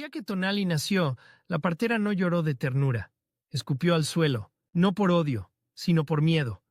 día que Tonali nació, la partera no lloró de ternura. Escupió al suelo, no por odio, sino por miedo.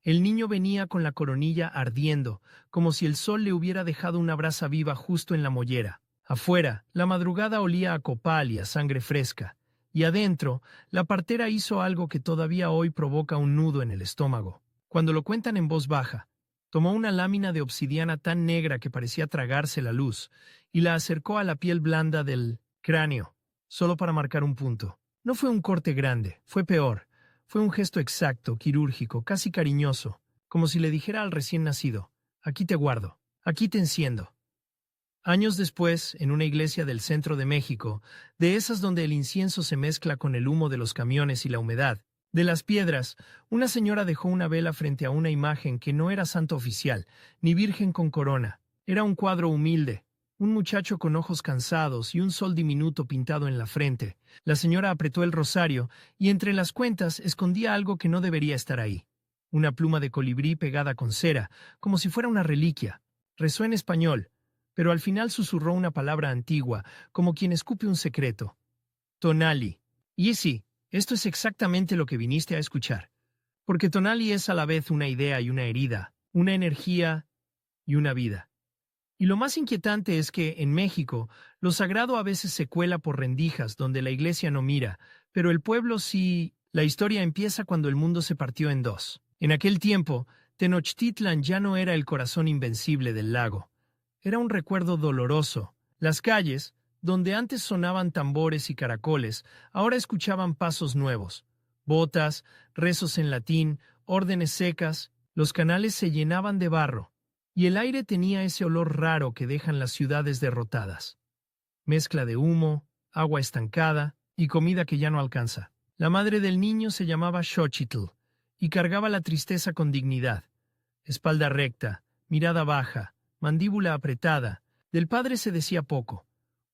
El niño venía con la coronilla ardiendo, como si el sol le hubiera dejado una brasa viva justo en la mollera. Afuera, la madrugada olía a copal y a sangre fresca. Y adentro, la partera hizo algo que todavía hoy provoca un nudo en el estómago. Cuando lo cuentan en voz baja, tomó una lámina de obsidiana tan negra que parecía tragarse la luz y la acercó a la piel blanda del cráneo, solo para marcar un punto. No fue un corte grande, fue peor. Fue un gesto exacto, quirúrgico, casi cariñoso, como si le dijera al recién nacido: aquí te guardo, aquí te enciendo. Años después, en una iglesia del centro de México, de esas donde el incienso se mezcla con el humo de los camiones y la humedad, de las piedras, una señora dejó una vela frente a una imagen que no era santo oficial, ni virgen con corona. Era un cuadro humilde, un muchacho con ojos cansados y un sol diminuto pintado en la frente. La señora apretó el rosario y entre las cuentas escondía algo que no debería estar ahí. Una pluma de colibrí pegada con cera, como si fuera una reliquia. Rezó en español, pero al final susurró una palabra antigua, como quien escupe un secreto. Tonali. Y sí, esto es exactamente lo que viniste a escuchar. Porque Tonali es a la vez una idea y una herida, una energía y una vida. Y lo más inquietante es que, en México, lo sagrado a veces se cuela por rendijas donde la iglesia no mira, pero el pueblo sí. La historia empieza cuando el mundo se partió en dos. En aquel tiempo, Tenochtitlan ya no era el corazón invencible del lago. Era un recuerdo doloroso. Las calles, donde antes sonaban tambores y caracoles, ahora escuchaban pasos nuevos. Botas, rezos en latín, órdenes secas. Los canales se llenaban de barro. Y el aire tenía ese olor raro que dejan las ciudades derrotadas. Mezcla de humo, agua estancada y comida que ya no alcanza. La madre del niño se llamaba Xochitl y cargaba la tristeza con dignidad. Espalda recta, mirada baja, mandíbula apretada. Del padre se decía poco.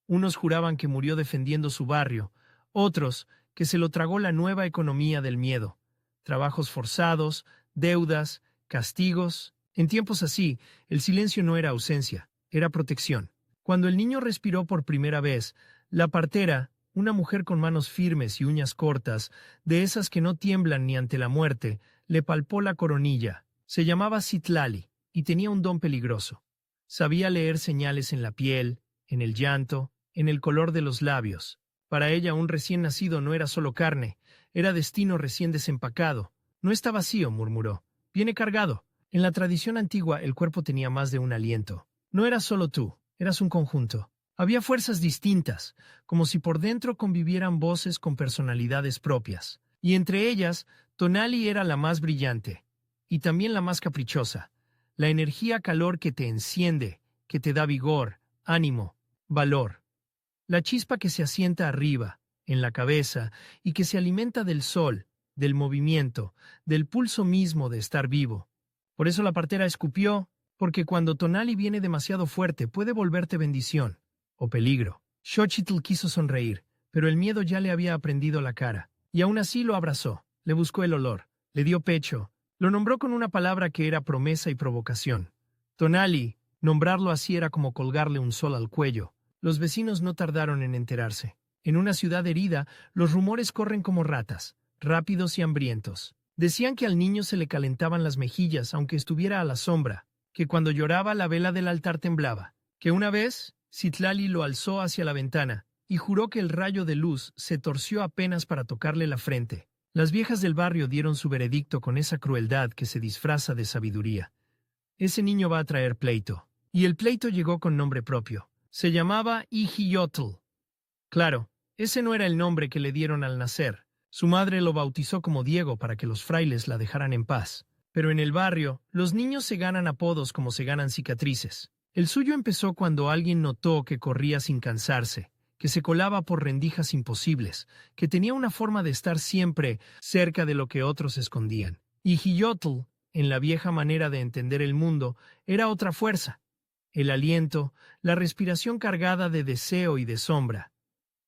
Unos juraban que murió defendiendo su barrio, otros que se lo tragó la nueva economía del miedo. Trabajos forzados, deudas, castigos. En tiempos así, el silencio no era ausencia, era protección. Cuando el niño respiró por primera vez, la partera, una mujer con manos firmes y uñas cortas, de esas que no tiemblan ni ante la muerte, le palpó la coronilla. Se llamaba Citlali y tenía un don peligroso. Sabía leer señales en la piel, en el llanto, en el color de los labios. Para ella un recién nacido no era solo carne, era destino recién desempacado. No está vacío, murmuró. Viene cargado. En la tradición antigua el cuerpo tenía más de un aliento. No eras solo tú, eras un conjunto. Había fuerzas distintas, como si por dentro convivieran voces con personalidades propias. Y entre ellas, Tonali era la más brillante, y también la más caprichosa. La energía calor que te enciende, que te da vigor, ánimo, valor. La chispa que se asienta arriba, en la cabeza, y que se alimenta del sol, del movimiento, del pulso mismo de estar vivo. Por eso la partera escupió, porque cuando Tonali viene demasiado fuerte puede volverte bendición o peligro. Xochitl quiso sonreír, pero el miedo ya le había aprendido la cara, y aún así lo abrazó, le buscó el olor, le dio pecho, lo nombró con una palabra que era promesa y provocación. Tonali, nombrarlo así era como colgarle un sol al cuello. Los vecinos no tardaron en enterarse. En una ciudad herida, los rumores corren como ratas, rápidos y hambrientos. Decían que al niño se le calentaban las mejillas aunque estuviera a la sombra, que cuando lloraba la vela del altar temblaba, que una vez Citlali lo alzó hacia la ventana y juró que el rayo de luz se torció apenas para tocarle la frente. Las viejas del barrio dieron su veredicto con esa crueldad que se disfraza de sabiduría. Ese niño va a traer pleito. Y el pleito llegó con nombre propio. Se llamaba Ijiyotl. Claro, ese no era el nombre que le dieron al nacer. Su madre lo bautizó como Diego para que los frailes la dejaran en paz. Pero en el barrio, los niños se ganan apodos como se ganan cicatrices. El suyo empezó cuando alguien notó que corría sin cansarse, que se colaba por rendijas imposibles, que tenía una forma de estar siempre cerca de lo que otros escondían. Y Hiyotl, en la vieja manera de entender el mundo, era otra fuerza. El aliento, la respiración cargada de deseo y de sombra.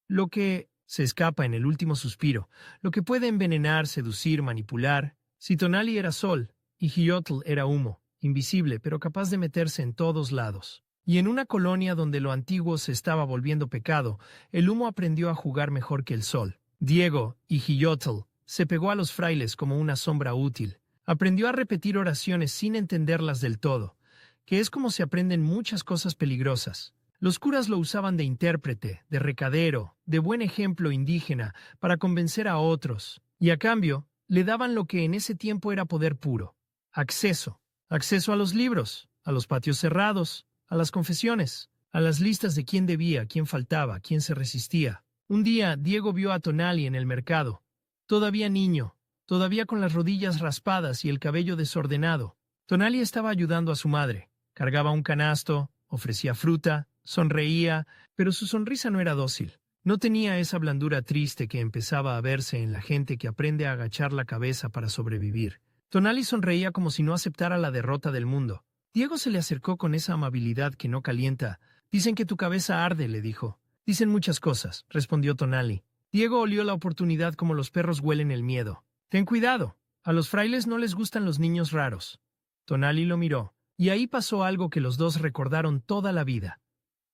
Lo que se escapa en el último suspiro, lo que puede envenenar, seducir, manipular. Si Tonali era sol y Hiyotl era humo, invisible pero capaz de meterse en todos lados. Y en una colonia donde lo antiguo se estaba volviendo pecado, el humo aprendió a jugar mejor que el sol. Diego, hijiyotl, se pegó a los frailes como una sombra útil. Aprendió a repetir oraciones sin entenderlas del todo, que es como se aprenden muchas cosas peligrosas. Los curas lo usaban de intérprete, de recadero, de buen ejemplo indígena, para convencer a otros, y a cambio, le daban lo que en ese tiempo era poder puro: acceso. Acceso a los libros, a los patios cerrados, a las confesiones, a las listas de quién debía, quién faltaba, quién se resistía. Un día, Diego vio a Tonali en el mercado, todavía niño, todavía con las rodillas raspadas y el cabello desordenado. Tonali estaba ayudando a su madre. Cargaba un canasto, ofrecía fruta, sonreía, pero su sonrisa no era dócil. No tenía esa blandura triste que empezaba a verse en la gente que aprende a agachar la cabeza para sobrevivir. Tonali sonreía como si no aceptara la derrota del mundo. Diego se le acercó con esa amabilidad que no calienta. «Dicen que tu cabeza arde», le dijo. «Dicen muchas cosas», respondió Tonali. Diego olió la oportunidad como los perros huelen el miedo. «Ten cuidado. A los frailes no les gustan los niños raros». Tonali lo miró, y ahí pasó algo que los dos recordaron toda la vida.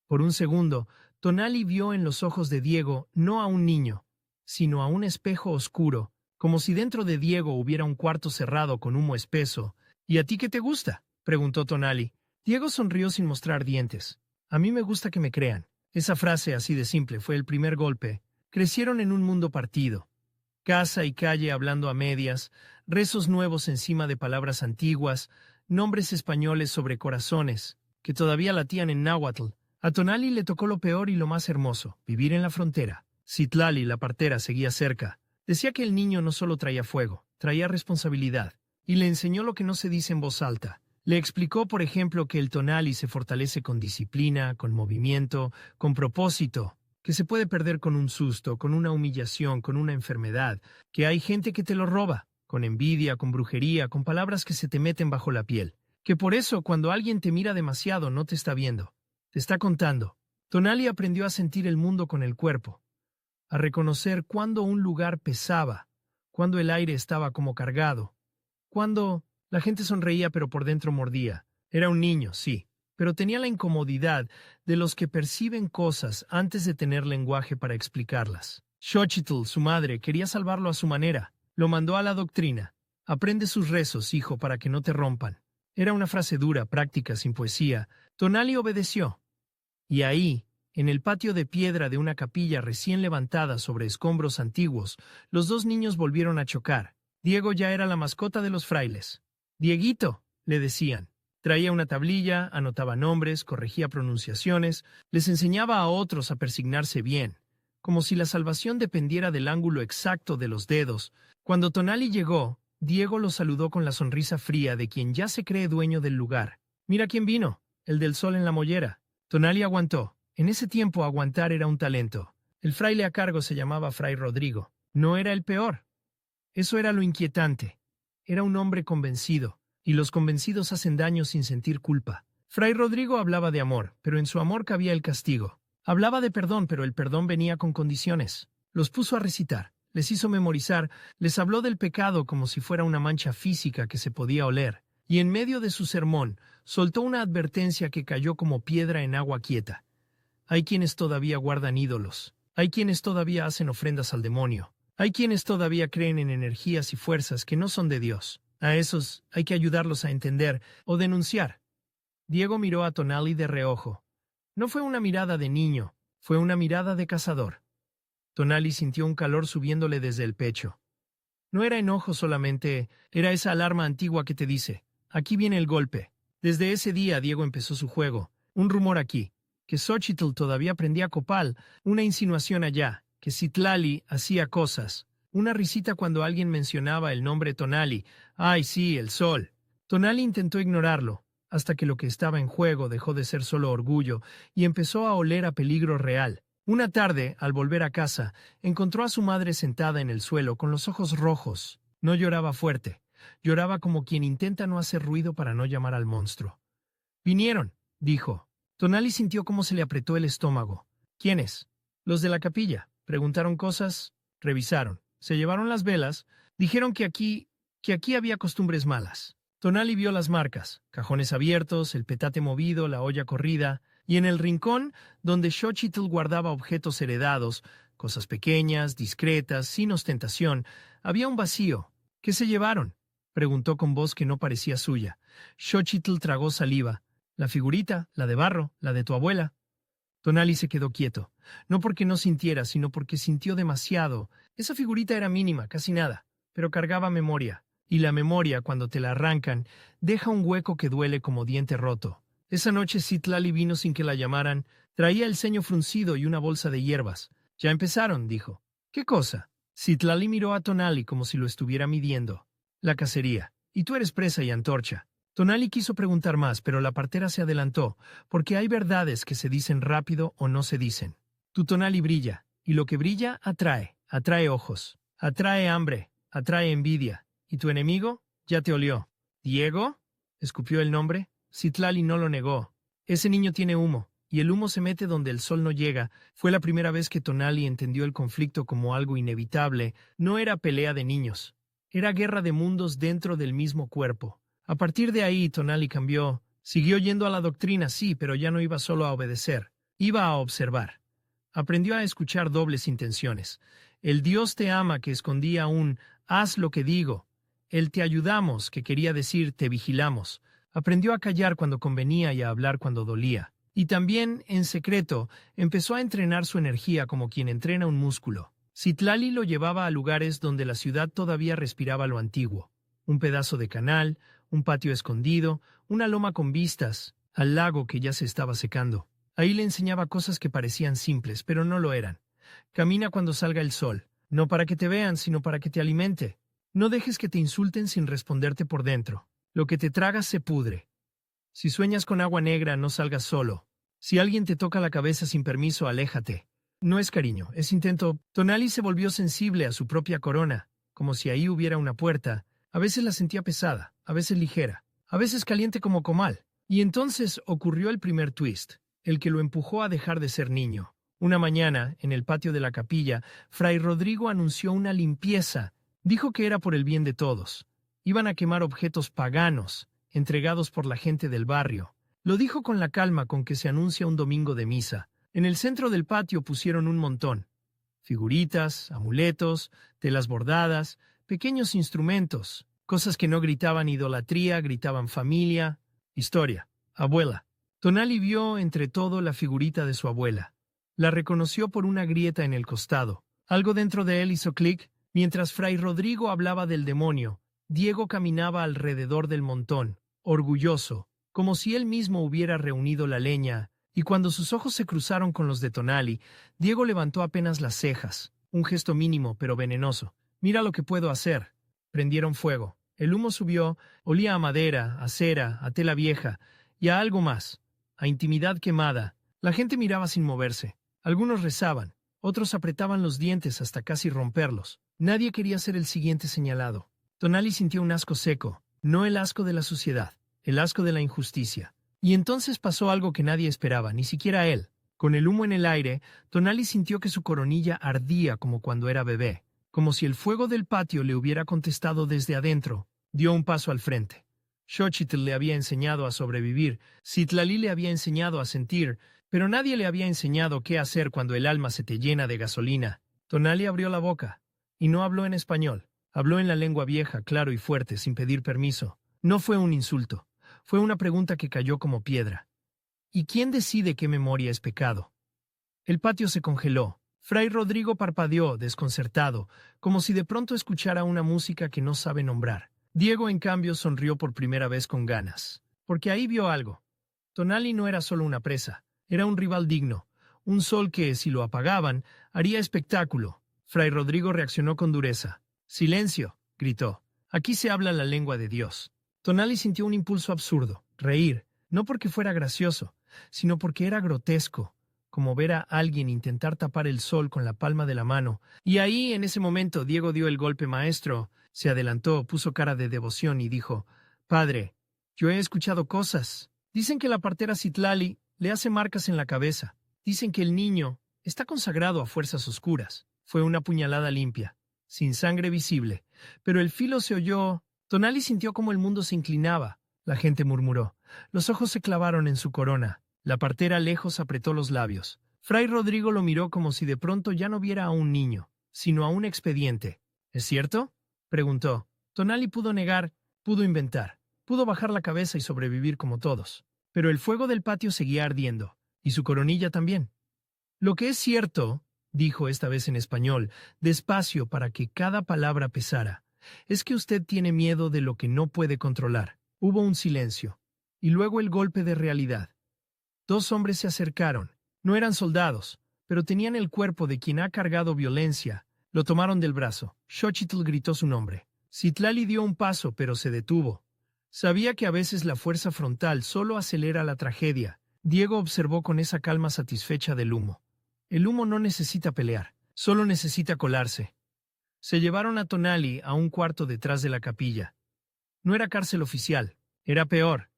Por un segundo, Tonali vio en los ojos de Diego no a un niño, sino a un espejo oscuro, como si dentro de Diego hubiera un cuarto cerrado con humo espeso. «¿Y a ti qué te gusta?», preguntó Tonali. Diego sonrió sin mostrar dientes. «A mí me gusta que me crean». Esa frase, así de simple, fue el primer golpe. Crecieron en un mundo partido. Casa y calle hablando a medias, rezos nuevos encima de palabras antiguas, nombres españoles sobre corazones, que todavía latían en náhuatl. A Tonali le tocó lo peor y lo más hermoso: vivir en la frontera. Citlali, la partera, seguía cerca. Decía que el niño no solo traía fuego, traía responsabilidad, y le enseñó lo que no se dice en voz alta. Le explicó, por ejemplo, que el Tonali se fortalece con disciplina, con movimiento, con propósito, que se puede perder con un susto, con una humillación, con una enfermedad, que hay gente que te lo roba, con envidia, con brujería, con palabras que se te meten bajo la piel, que por eso cuando alguien te mira demasiado no te está viendo, te está contando. Tonali aprendió a sentir el mundo con el cuerpo, a reconocer cuándo un lugar pesaba, cuándo el aire estaba como cargado, cuándo la gente sonreía pero por dentro mordía. Era un niño, sí, pero tenía la incomodidad de los que perciben cosas antes de tener lenguaje para explicarlas. Xochitl, su madre, quería salvarlo a su manera. Lo mandó a la doctrina. «Aprende sus rezos, hijo, para que no te rompan». Era una frase dura, práctica, sin poesía. Tonali obedeció. Y ahí, en el patio de piedra de una capilla recién levantada sobre escombros antiguos, los dos niños volvieron a chocar. Diego ya era la mascota de los frailes. «Dieguito», le decían. Traía una tablilla, anotaba nombres, corregía pronunciaciones, les enseñaba a otros a persignarse bien, como si la salvación dependiera del ángulo exacto de los dedos. Cuando Tonali llegó, Diego lo saludó con la sonrisa fría de quien ya se cree dueño del lugar. «Mira quién vino, el del sol en la mollera». Tonali aguantó. En ese tiempo aguantar era un talento. El fraile a cargo se llamaba Fray Rodrigo. No era el peor. Eso era lo inquietante. Era un hombre convencido, y los convencidos hacen daño sin sentir culpa. Fray Rodrigo hablaba de amor, pero en su amor cabía el castigo. Hablaba de perdón, pero el perdón venía con condiciones. Los puso a recitar, les hizo memorizar, les habló del pecado como si fuera una mancha física que se podía oler, y en medio de su sermón soltó una advertencia que cayó como piedra en agua quieta. Hay quienes todavía guardan ídolos. Hay quienes todavía hacen ofrendas al demonio. Hay quienes todavía creen en energías y fuerzas que no son de Dios. A esos hay que ayudarlos a entender o denunciar. Diego miró a Tonali de reojo. No fue una mirada de niño, fue una mirada de cazador. Tonali sintió un calor subiéndole desde el pecho. No era enojo solamente, era esa alarma antigua que te dice: aquí viene el golpe. Desde ese día Diego empezó su juego. Un rumor aquí, que Xochitl todavía prendía copal, una insinuación allá, que Citlali hacía cosas, una risita cuando alguien mencionaba el nombre Tonali. «Ay, sí, el sol». Tonali intentó ignorarlo, hasta que lo que estaba en juego dejó de ser solo orgullo y empezó a oler a peligro real. Una tarde, al volver a casa, encontró a su madre sentada en el suelo con los ojos rojos. No lloraba fuerte, lloraba como quien intenta no hacer ruido para no llamar al monstruo. «Vinieron», dijo. Tonali sintió cómo se le apretó el estómago. «¿Quiénes?» «Los de la capilla. Preguntaron cosas, revisaron, se llevaron las velas, dijeron que aquí había costumbres malas». Tonali vio las marcas, cajones abiertos, el petate movido, la olla corrida, y en el rincón, donde Xochitl guardaba objetos heredados, cosas pequeñas, discretas, sin ostentación, había un vacío. ¿Qué se llevaron?, preguntó con voz que no parecía suya. Xochitl tragó saliva. La figurita, la de barro, la de tu abuela. Tonali se quedó quieto, no porque no sintiera, sino porque sintió demasiado. Esa figurita era mínima, casi nada, pero cargaba memoria. Y la memoria, cuando te la arrancan, deja un hueco que duele como diente roto. Esa noche Citlali vino sin que la llamaran. Traía el ceño fruncido y una bolsa de hierbas. «Ya empezaron», dijo. «¿Qué cosa?» Citlali miró a Tonali como si lo estuviera midiendo. «La cacería. Y tú eres presa y antorcha». Tonali quiso preguntar más, pero la partera se adelantó, porque hay verdades que se dicen rápido o no se dicen. Tu Tonali brilla, y lo que brilla atrae ojos, atrae hambre, atrae envidia. ¿Y tu enemigo? Ya te olió. ¿Diego?, escupió el nombre. Citlali no lo negó. Ese niño tiene humo, y el humo se mete donde el sol no llega. Fue la primera vez que Tonali entendió el conflicto como algo inevitable. No era pelea de niños, era guerra de mundos dentro del mismo cuerpo. A partir de ahí, Tonali cambió. Siguió yendo a la doctrina, sí, pero ya no iba solo a obedecer. Iba a observar. Aprendió a escuchar dobles intenciones. El Dios te ama, que escondía un «haz lo que digo». El te ayudamos, que quería decir te vigilamos. Aprendió a callar cuando convenía y a hablar cuando dolía. Y también, en secreto, empezó a entrenar su energía como quien entrena un músculo. Citlali lo llevaba a lugares donde la ciudad todavía respiraba lo antiguo. Un pedazo de canal, un patio escondido, una loma con vistas al lago que ya se estaba secando. Ahí le enseñaba cosas que parecían simples, pero no lo eran. Camina cuando salga el sol, no para que te vean, sino para que te alimente. No dejes que te insulten sin responderte por dentro. Lo que te tragas se pudre. Si sueñas con agua negra, no salgas solo. Si alguien te toca la cabeza sin permiso, aléjate. No es cariño, es intento. Tonali se volvió sensible a su propia corona, como si ahí hubiera una puerta. A veces la sentía pesada, a veces ligera, a veces caliente como comal. Y entonces ocurrió el primer twist, el que lo empujó a dejar de ser niño. Una mañana, en el patio de la capilla, Fray Rodrigo anunció una limpieza. Dijo que era por el bien de todos. Iban a quemar objetos paganos, entregados por la gente del barrio. Lo dijo con la calma con que se anuncia un domingo de misa. En el centro del patio pusieron un montón. Figuritas, amuletos, telas bordadas, pequeños instrumentos, cosas que no gritaban idolatría, gritaban familia, historia, abuela. Tonali vio entre todo la figurita de su abuela. La reconoció por una grieta en el costado. Algo dentro de él hizo clic. Mientras Fray Rodrigo hablaba del demonio, Diego caminaba alrededor del montón, orgulloso, como si él mismo hubiera reunido la leña, y cuando sus ojos se cruzaron con los de Tonali, Diego levantó apenas las cejas, un gesto mínimo pero venenoso. «Mira lo que puedo hacer». Prendieron fuego. El humo subió, olía a madera, a cera, a tela vieja, y a algo más, a intimidad quemada. La gente miraba sin moverse. Algunos rezaban, otros apretaban los dientes hasta casi romperlos. Nadie quería ser el siguiente señalado. Tonali sintió un asco seco, no el asco de la suciedad, el asco de la injusticia. Y entonces pasó algo que nadie esperaba, ni siquiera él. Con el humo en el aire, Tonali sintió que su coronilla ardía como cuando era bebé, como si el fuego del patio le hubiera contestado desde adentro. Dio un paso al frente. Xochitl le había enseñado a sobrevivir, Citlali le había enseñado a sentir, pero nadie le había enseñado qué hacer cuando el alma se te llena de gasolina. Tonali abrió la boca, y no habló en español. Habló en la lengua vieja, claro y fuerte, sin pedir permiso. No fue un insulto. Fue una pregunta que cayó como piedra. ¿Y quién decide qué memoria es pecado? El patio se congeló. Fray Rodrigo parpadeó, desconcertado, como si de pronto escuchara una música que no sabe nombrar. Diego, en cambio, sonrió por primera vez con ganas, porque ahí vio algo. Tonali no era solo una presa, era un rival digno, un sol que, si lo apagaban, haría espectáculo. Fray Rodrigo reaccionó con dureza. «Silencio», gritó. «Aquí se habla la lengua de Dios». Tonali sintió un impulso absurdo, reír, no porque fuera gracioso, sino porque era grotesco, como ver a alguien intentar tapar el sol con la palma de la mano. Y ahí, en ese momento, Diego dio el golpe maestro, se adelantó, puso cara de devoción y dijo: «Padre, yo he escuchado cosas. Dicen que la partera Citlali le hace marcas en la cabeza. Dicen que el niño está consagrado a fuerzas oscuras». Fue una puñalada limpia, sin sangre visible, pero el filo se oyó. Tonali sintió como el mundo se inclinaba. La gente murmuró. Los ojos se clavaron en su corona. La partera lejos apretó los labios. Fray Rodrigo lo miró como si de pronto ya no viera a un niño, sino a un expediente. ¿Es cierto?, preguntó. Tonali pudo negar, pudo inventar, pudo bajar la cabeza y sobrevivir como todos. Pero el fuego del patio seguía ardiendo, y su coronilla también. Lo que es cierto, dijo esta vez en español, despacio para que cada palabra pesara, es que usted tiene miedo de lo que no puede controlar. Hubo un silencio, y luego el golpe de realidad. Dos hombres se acercaron. No eran soldados, pero tenían el cuerpo de quien ha cargado violencia. Lo tomaron del brazo. Xochitl gritó su nombre. Citlali dio un paso, pero se detuvo. Sabía que a veces la fuerza frontal solo acelera la tragedia. Diego observó con esa calma satisfecha del humo. El humo no necesita pelear, solo necesita colarse. Se llevaron a Tonali a un cuarto detrás de la capilla. No era cárcel oficial, era peor.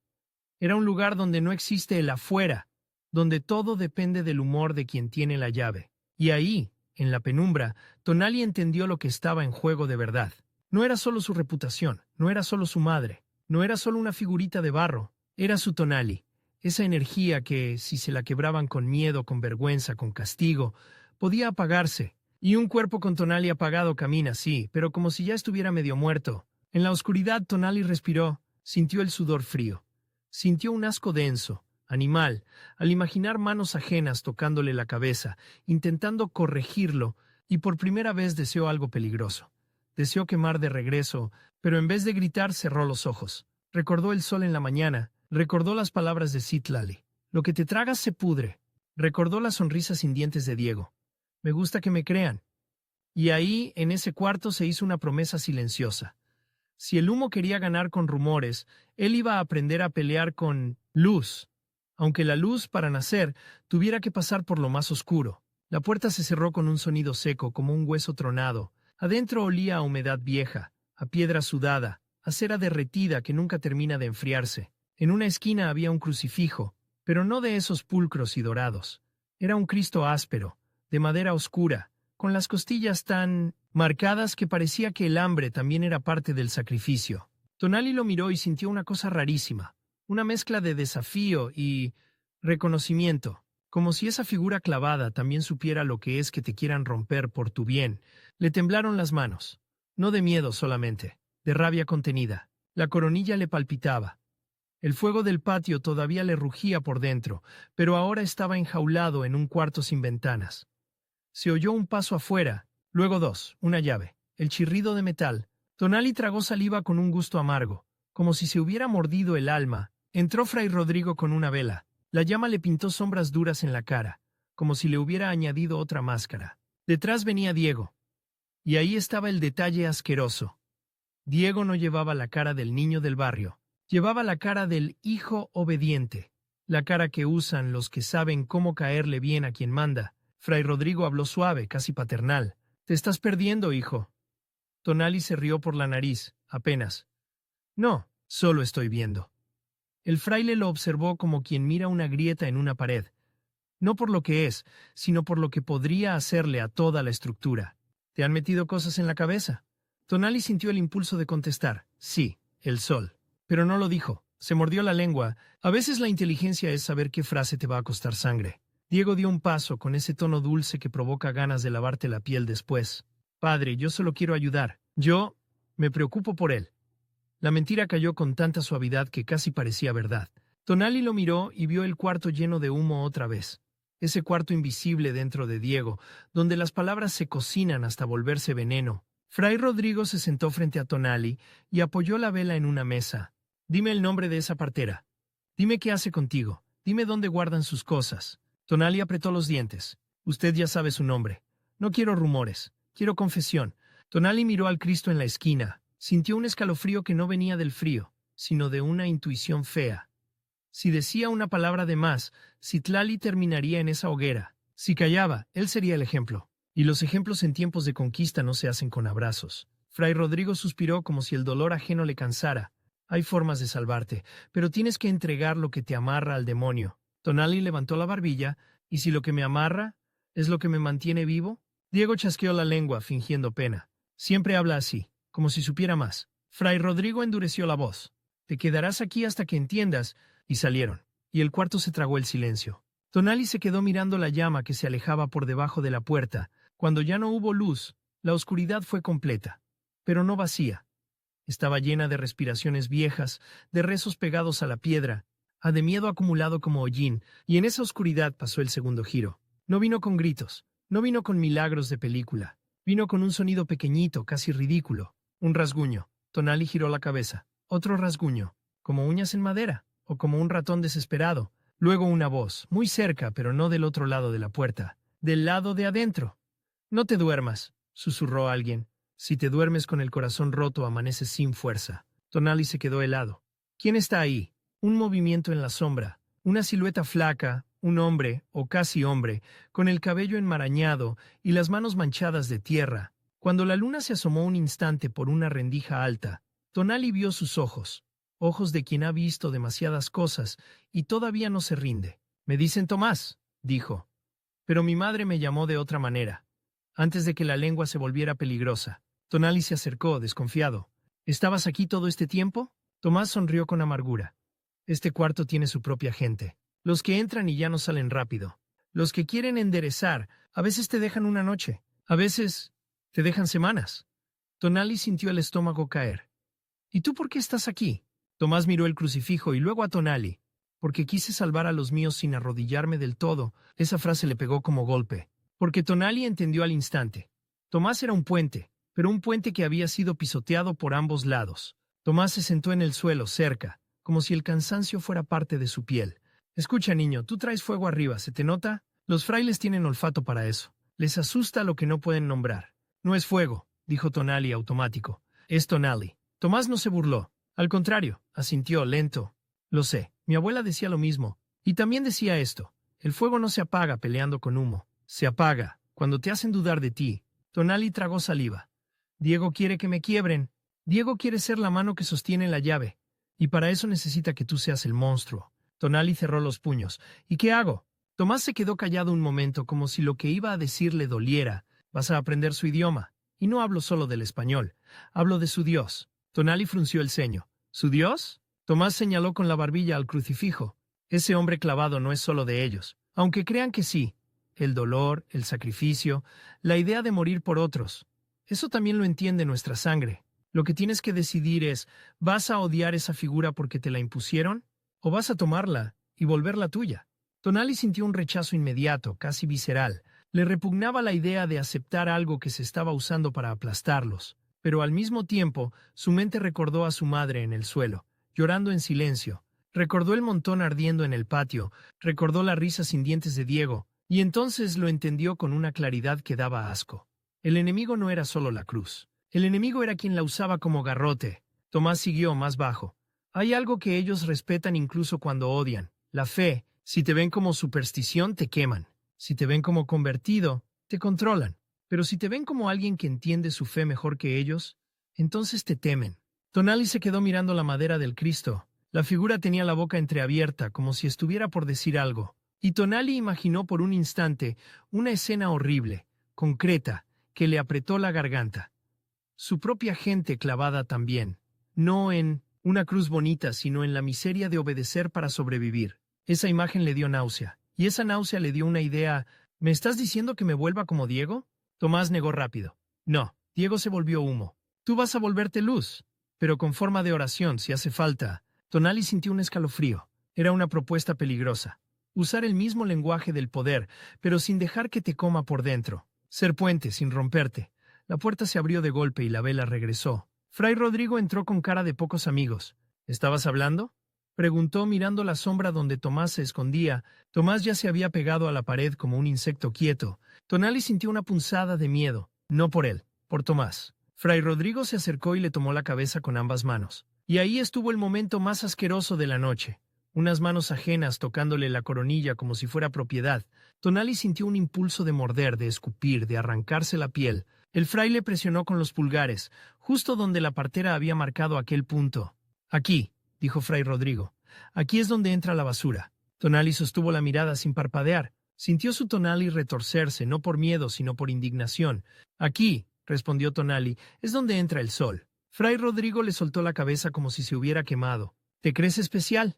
Era un lugar donde no existe el afuera, donde todo depende del humor de quien tiene la llave. Y ahí, en la penumbra, Tonali entendió lo que estaba en juego de verdad. No era solo su reputación, no era solo su madre, no era solo una figurita de barro, era su Tonali, esa energía que, si se la quebraban con miedo, con vergüenza, con castigo, podía apagarse. Y un cuerpo con Tonali apagado camina, sí, pero como si ya estuviera medio muerto. En la oscuridad Tonali respiró, sintió el sudor frío. Sintió un asco denso, animal, al imaginar manos ajenas tocándole la cabeza, intentando corregirlo, y por primera vez deseó algo peligroso. Deseó quemar de regreso, pero en vez de gritar cerró los ojos. Recordó el sol en la mañana, recordó las palabras de Citlali. Lo que te tragas se pudre. Recordó la sonrisa sin dientes de Diego. Me gusta que me crean. Y ahí, en ese cuarto, se hizo una promesa silenciosa. Si el humo quería ganar con rumores, él iba a aprender a pelear con luz. Aunque la luz, para nacer, tuviera que pasar por lo más oscuro. La puerta se cerró con un sonido seco, como un hueso tronado. Adentro olía a humedad vieja, a piedra sudada, a cera derretida que nunca termina de enfriarse. En una esquina había un crucifijo, pero no de esos pulcros y dorados. Era un Cristo áspero, de madera oscura, con las costillas tan marcadas que parecía que el hambre también era parte del sacrificio. Tonali lo miró y sintió una cosa rarísima, una mezcla de desafío y reconocimiento, como si esa figura clavada también supiera lo que es que te quieran romper por tu bien. Le temblaron las manos, no de miedo solamente, de rabia contenida. La coronilla le palpitaba. El fuego del patio todavía le rugía por dentro, pero ahora estaba enjaulado en un cuarto sin ventanas. Se oyó un paso afuera, luego dos, una llave, el chirrido de metal. Tonali tragó saliva con un gusto amargo, como si se hubiera mordido el alma. Entró Fray Rodrigo con una vela. La llama le pintó sombras duras en la cara, como si le hubiera añadido otra máscara. Detrás venía Diego. Y ahí estaba el detalle asqueroso. Diego no llevaba la cara del niño del barrio. Llevaba la cara del hijo obediente, la cara que usan los que saben cómo caerle bien a quien manda. Fray Rodrigo habló suave, casi paternal. «Te estás perdiendo, hijo». Tonali se rió por la nariz, apenas. «No, solo estoy viendo». El fraile lo observó como quien mira una grieta en una pared. No por lo que es, sino por lo que podría hacerle a toda la estructura. ¿Te han metido cosas en la cabeza? Tonali sintió el impulso de contestar. Sí, el sol. Pero no lo dijo. Se mordió la lengua. A veces la inteligencia es saber qué frase te va a costar sangre. Diego dio un paso con ese tono dulce que provoca ganas de lavarte la piel después. Padre, yo solo quiero ayudar. Yo me preocupo por él. La mentira cayó con tanta suavidad que casi parecía verdad. Tonali lo miró y vio el cuarto lleno de humo otra vez. Ese cuarto invisible dentro de Diego, donde las palabras se cocinan hasta volverse veneno. Fray Rodrigo se sentó frente a Tonali y apoyó la vela en una mesa. «Dime el nombre de esa partera. Dime qué hace contigo. Dime dónde guardan sus cosas». Tonali apretó los dientes. «Usted ya sabe su nombre. No quiero rumores. Quiero confesión». Tonali miró al Cristo en la esquina. Sintió un escalofrío que no venía del frío, sino de una intuición fea. Si decía una palabra de más, Citlali terminaría en esa hoguera. Si callaba, él sería el ejemplo. Y los ejemplos en tiempos de conquista no se hacen con abrazos. Fray Rodrigo suspiró como si el dolor ajeno le cansara. «Hay formas de salvarte, pero tienes que entregar lo que te amarra al demonio». Tonali levantó la barbilla. «¿Y si lo que me amarra es lo que me mantiene vivo?» Diego chasqueó la lengua, fingiendo pena. Siempre habla así, como si supiera más. Fray Rodrigo endureció la voz. Te quedarás aquí hasta que entiendas. Y salieron. Y el cuarto se tragó el silencio. Tonali se quedó mirando la llama que se alejaba por debajo de la puerta. Cuando ya no hubo luz, la oscuridad fue completa, pero no vacía. Estaba llena de respiraciones viejas, de rezos pegados a la piedra, de miedo acumulado como hollín, y en esa oscuridad pasó el segundo giro. No vino con gritos, no vino con milagros de película, vino con un sonido pequeñito, casi ridículo, un rasguño. Tonali giró la cabeza. Otro rasguño, como uñas en madera, o como un ratón desesperado. Luego una voz, muy cerca, pero no del otro lado de la puerta, del lado de adentro. No te duermas, susurró alguien. Si te duermes con el corazón roto, amaneces sin fuerza. Tonali se quedó helado. ¿Quién está ahí? Un movimiento en la sombra, una silueta flaca, un hombre, o casi hombre, con el cabello enmarañado y las manos manchadas de tierra. Cuando la luna se asomó un instante por una rendija alta, Tonali vio sus ojos, ojos de quien ha visto demasiadas cosas y todavía no se rinde. Me dicen Tomás, dijo. Pero mi madre me llamó de otra manera. Antes de que la lengua se volviera peligrosa, Tonali se acercó, desconfiado. ¿Estabas aquí todo este tiempo? Tomás sonrió con amargura. Este cuarto tiene su propia gente. Los que entran y ya no salen rápido. Los que quieren enderezar, a veces te dejan una noche, a veces te dejan semanas. Tonali sintió el estómago caer. ¿Y tú por qué estás aquí? Tomás miró el crucifijo y luego a Tonali. Porque quise salvar a los míos sin arrodillarme del todo. Esa frase le pegó como golpe. Porque Tonali entendió al instante. Tomás era un puente, pero un puente que había sido pisoteado por ambos lados. Tomás se sentó en el suelo, cerca, como si el cansancio fuera parte de su piel. Escucha, niño, tú traes fuego arriba, ¿se te nota? Los frailes tienen olfato para eso. Les asusta lo que no pueden nombrar. No es fuego, dijo Tonali automático. Es Tonali. Tomás no se burló. Al contrario, asintió, lento. Lo sé, mi abuela decía lo mismo. Y también decía esto. El fuego no se apaga peleando con humo. Se apaga cuando te hacen dudar de ti. Tonali tragó saliva. Diego quiere que me quiebren. Diego quiere ser la mano que sostiene la llave. Y para eso necesita que tú seas el monstruo. Tonali cerró los puños. ¿Y qué hago? Tomás se quedó callado un momento como si lo que iba a decir le doliera. Vas a aprender su idioma. Y no hablo solo del español. Hablo de su Dios. Tonali frunció el ceño. ¿Su Dios? Tomás señaló con la barbilla al crucifijo. Ese hombre clavado no es solo de ellos. Aunque crean que sí. El dolor, el sacrificio, la idea de morir por otros. Eso también lo entiende nuestra sangre. Lo que tienes que decidir es, ¿vas a odiar esa figura porque te la impusieron? ¿O vas a tomarla y volverla tuya? Tonali sintió un rechazo inmediato, casi visceral. Le repugnaba la idea de aceptar algo que se estaba usando para aplastarlos. Pero al mismo tiempo, su mente recordó a su madre en el suelo, llorando en silencio. Recordó el montón ardiendo en el patio, recordó la risa sin dientes de Diego, y entonces lo entendió con una claridad que daba asco. El enemigo no era solo la cruz. El enemigo era quien la usaba como garrote. Tomás siguió más bajo. Hay algo que ellos respetan incluso cuando odian. La fe. Si te ven como superstición, te queman. Si te ven como convertido, te controlan. Pero si te ven como alguien que entiende su fe mejor que ellos, entonces te temen. Tonali se quedó mirando la madera del Cristo. La figura tenía la boca entreabierta, como si estuviera por decir algo. Y Tonali imaginó por un instante una escena horrible, concreta, que le apretó la garganta. Su propia gente clavada también. No en una cruz bonita, sino en la miseria de obedecer para sobrevivir. Esa imagen le dio náusea. Y esa náusea le dio una idea. ¿Me estás diciendo que me vuelva como Diego? Tomás negó rápido. No, Diego se volvió humo. Tú vas a volverte luz, pero con forma de oración, si hace falta. Tonali sintió un escalofrío. Era una propuesta peligrosa. Usar el mismo lenguaje del poder, pero sin dejar que te coma por dentro. Ser puente, sin romperte. La puerta se abrió de golpe y la vela regresó. Fray Rodrigo entró con cara de pocos amigos. ¿Estabas hablando? Preguntó mirando la sombra donde Tomás se escondía. Tomás ya se había pegado a la pared como un insecto quieto. Tonali sintió una punzada de miedo. No por él, por Tomás. Fray Rodrigo se acercó y le tomó la cabeza con ambas manos. Y ahí estuvo el momento más asqueroso de la noche. Unas manos ajenas tocándole la coronilla como si fuera propiedad. Tonali sintió un impulso de morder, de escupir, de arrancarse la piel. El fraile presionó con los pulgares, justo donde la partera había marcado aquel punto. Aquí, dijo Fray Rodrigo. Aquí es donde entra la basura. Tonali sostuvo la mirada sin parpadear. Sintió su Tonali retorcerse, no por miedo, sino por indignación. Aquí, respondió Tonali, es donde entra el sol. Fray Rodrigo le soltó la cabeza como si se hubiera quemado. ¿Te crees especial?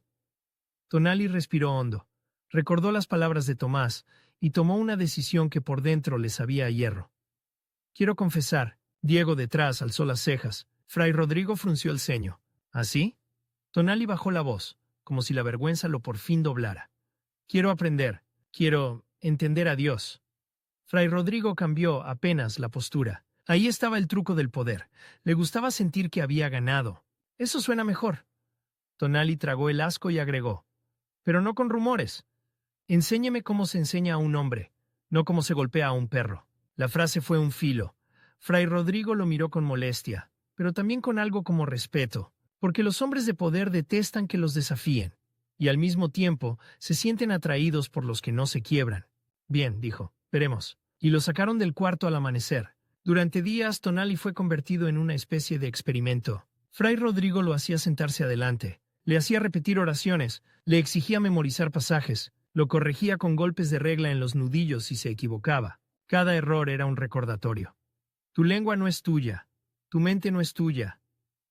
Tonali respiró hondo. Recordó las palabras de Tomás y tomó una decisión que por dentro le sabía a hierro. Quiero confesar. Diego detrás alzó las cejas. Fray Rodrigo frunció el ceño. ¿Así? Tonali bajó la voz, como si la vergüenza lo por fin doblara. Quiero aprender. Quiero entender a Dios. Fray Rodrigo cambió apenas la postura. Ahí estaba el truco del poder. Le gustaba sentir que había ganado. Eso suena mejor. Tonali tragó el asco y agregó. Pero no con rumores. Enséñeme cómo se enseña a un hombre, no cómo se golpea a un perro. La frase fue un filo. Fray Rodrigo lo miró con molestia, pero también con algo como respeto, porque los hombres de poder detestan que los desafíen, y al mismo tiempo se sienten atraídos por los que no se quiebran. Bien, dijo, veremos. Y lo sacaron del cuarto al amanecer. Durante días, Tonali fue convertido en una especie de experimento. Fray Rodrigo lo hacía sentarse adelante, le hacía repetir oraciones, le exigía memorizar pasajes, lo corregía con golpes de regla en los nudillos si se equivocaba. Cada error era un recordatorio. Tu lengua no es tuya, tu mente no es tuya,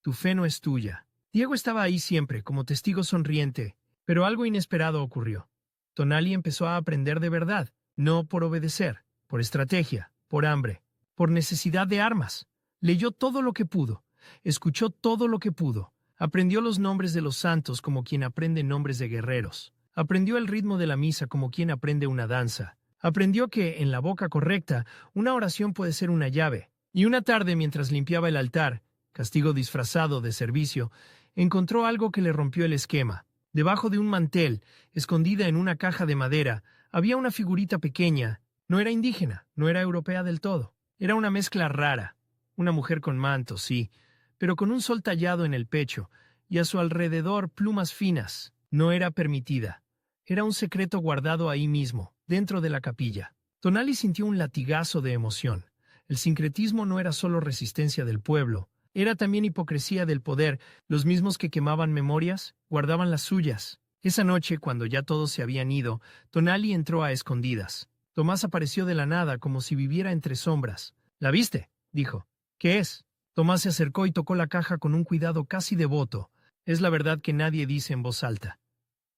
tu fe no es tuya. Diego estaba ahí siempre, como testigo sonriente, pero algo inesperado ocurrió. Tonali empezó a aprender de verdad, no por obedecer, por estrategia, por hambre, por necesidad de armas. Leyó todo lo que pudo, escuchó todo lo que pudo, aprendió los nombres de los santos como quien aprende nombres de guerreros, aprendió el ritmo de la misa como quien aprende una danza, aprendió que, en la boca correcta, una oración puede ser una llave, y una tarde mientras limpiaba el altar, castigo disfrazado de servicio, encontró algo que le rompió el esquema. Debajo de un mantel, escondida en una caja de madera, había una figurita pequeña. No era indígena, no era europea del todo. Era una mezcla rara. Una mujer con manto, sí, pero con un sol tallado en el pecho, y a su alrededor plumas finas. No era permitida. Era un secreto guardado ahí mismo, dentro de la capilla. Tonali sintió un latigazo de emoción. El sincretismo no era solo resistencia del pueblo, era también hipocresía del poder. Los mismos que quemaban memorias, guardaban las suyas. Esa noche, cuando ya todos se habían ido, Tonali entró a escondidas. Tomás apareció de la nada, como si viviera entre sombras. ¿La viste?, dijo. ¿Qué es? Tomás se acercó y tocó la caja con un cuidado casi devoto. Es la verdad que nadie dice en voz alta.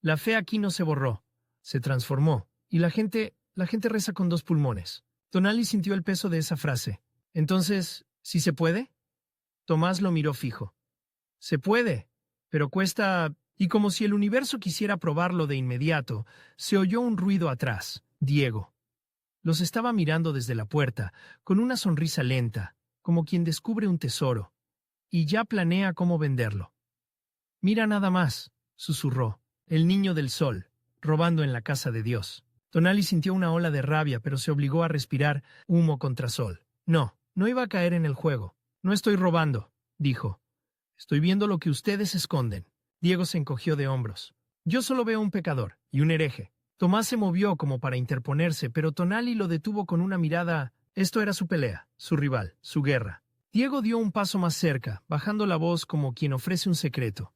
La fe aquí no se borró, se transformó, y la gente reza con 2 pulmones. Tonali sintió el peso de esa frase. Entonces, ¿sí se puede? Tomás lo miró fijo. Se puede, pero cuesta... Y como si el universo quisiera probarlo de inmediato, se oyó un ruido atrás. Diego. Los estaba mirando desde la puerta, con una sonrisa lenta, como quien descubre un tesoro, y ya planea cómo venderlo. Mira nada más, susurró, el niño del sol, robando en la casa de Dios. Tonali sintió una ola de rabia, pero se obligó a respirar humo contra sol. No iba a caer en el juego. No estoy robando, dijo. Estoy viendo lo que ustedes esconden. Diego se encogió de hombros. Yo solo veo un pecador y un hereje. Tomás se movió como para interponerse, pero Tonali lo detuvo con una mirada. Esto era su pelea, su rival, su guerra. Diego dio un paso más cerca, bajando la voz como quien ofrece un secreto.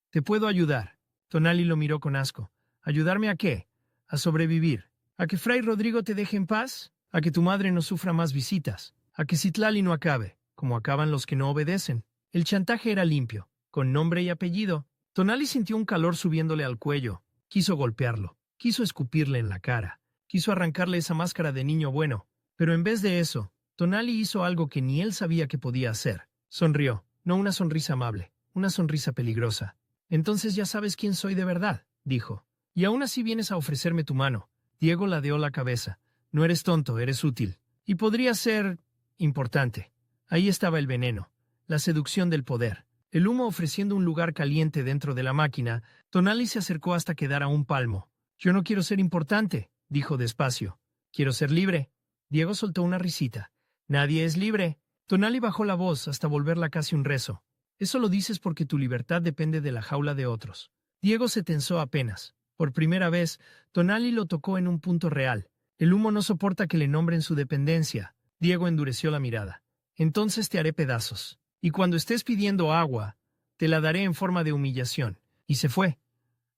«Te puedo ayudar». Tonali lo miró con asco. ¿Ayudarme a qué? A sobrevivir. ¿A que Fray Rodrigo te deje en paz? ¿A que tu madre no sufra más visitas? ¿A que Citlali no acabe, como acaban los que no obedecen? El chantaje era limpio, con nombre y apellido. Tonali sintió un calor subiéndole al cuello. Quiso golpearlo, quiso escupirle en la cara, quiso arrancarle esa máscara de niño bueno. Pero en vez de eso, Tonali hizo algo que ni él sabía que podía hacer. Sonrió, no una sonrisa amable, una sonrisa peligrosa. Entonces ya sabes quién soy de verdad, dijo. Y aún así vienes a ofrecerme tu mano. Diego ladeó la cabeza. No eres tonto, eres útil. Y podría ser... importante. Ahí estaba el veneno, la seducción del poder. El humo ofreciendo un lugar caliente dentro de la máquina. Tonali se acercó hasta quedar a un palmo. Yo no quiero ser importante, dijo despacio. Quiero ser libre. Diego soltó una risita. Nadie es libre. Tonali bajó la voz hasta volverla casi un rezo. Eso lo dices porque tu libertad depende de la jaula de otros. Diego se tensó apenas. Por primera vez, Tonali lo tocó en un punto real. El humo no soporta que le nombren su dependencia. Diego endureció la mirada. Entonces te haré pedazos. Y cuando estés pidiendo agua, te la daré en forma de humillación. Y se fue.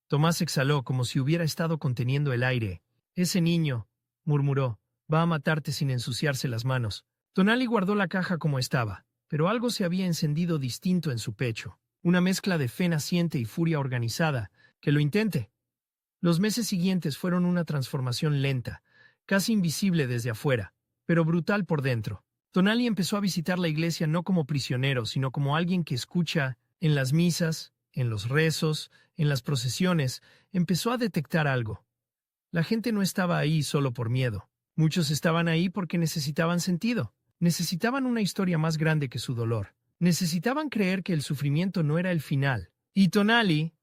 Tomás exhaló como si hubiera estado conteniendo el aire. Ese niño, murmuró, va a matarte sin ensuciarse las manos. Tonali guardó la caja como estaba. pero algo se había encendido distinto en su pecho. Una mezcla de fe naciente y furia organizada. Que lo intente. Los meses siguientes fueron una transformación lenta, casi invisible desde afuera, pero brutal por dentro. Tonali empezó a visitar la iglesia no como prisionero, sino como alguien que escucha en las misas, en los rezos, en las procesiones. Empezó a detectar algo. La gente no estaba ahí solo por miedo. Muchos estaban ahí porque necesitaban sentido. Necesitaban una historia más grande que su dolor. Necesitaban creer que el sufrimiento no era el final. Y Tonali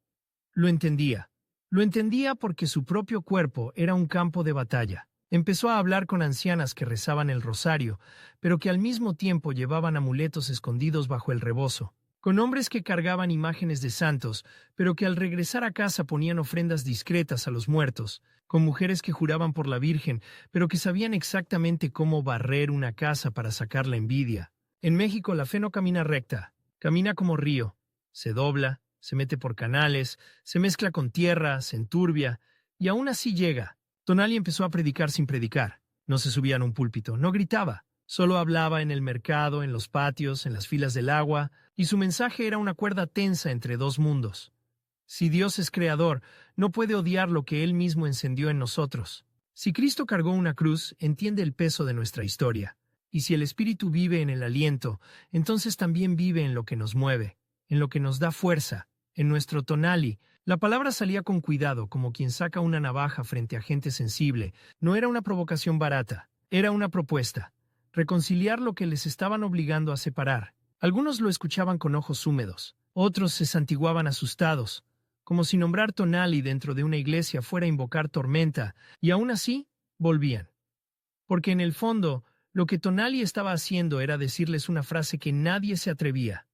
lo entendía. Lo entendía porque su propio cuerpo era un campo de batalla. Empezó a hablar con ancianas que rezaban el rosario, pero que al mismo tiempo llevaban amuletos escondidos bajo el rebozo. Con hombres que cargaban imágenes de santos, pero que al regresar a casa ponían ofrendas discretas a los muertos. Con mujeres que juraban por la Virgen, pero que sabían exactamente cómo barrer una casa para sacar la envidia. En México la fe no camina recta, camina como río. Se dobla, se mete por canales, se mezcla con tierra, se enturbia, y aún así llega. Tonali empezó a predicar sin predicar. No se subía a un púlpito, no gritaba. Solo hablaba en el mercado, en los patios, en las filas del agua, y su mensaje era una cuerda tensa entre dos mundos. Si Dios es creador, no puede odiar lo que Él mismo encendió en nosotros. Si Cristo cargó una cruz, entiende el peso de nuestra historia. Y si el Espíritu vive en el aliento, entonces también vive en lo que nos mueve, en lo que nos da fuerza. En nuestro Tonali, la palabra salía con cuidado, como quien saca una navaja frente a gente sensible. No era una provocación barata, era una propuesta. Reconciliar lo que les estaban obligando a separar. Algunos lo escuchaban con ojos húmedos, otros se santiguaban asustados, como si nombrar Tonali dentro de una iglesia fuera invocar tormenta, y aún así volvían. Porque en el fondo, lo que Tonali estaba haciendo era decirles una frase que nadie se atrevía.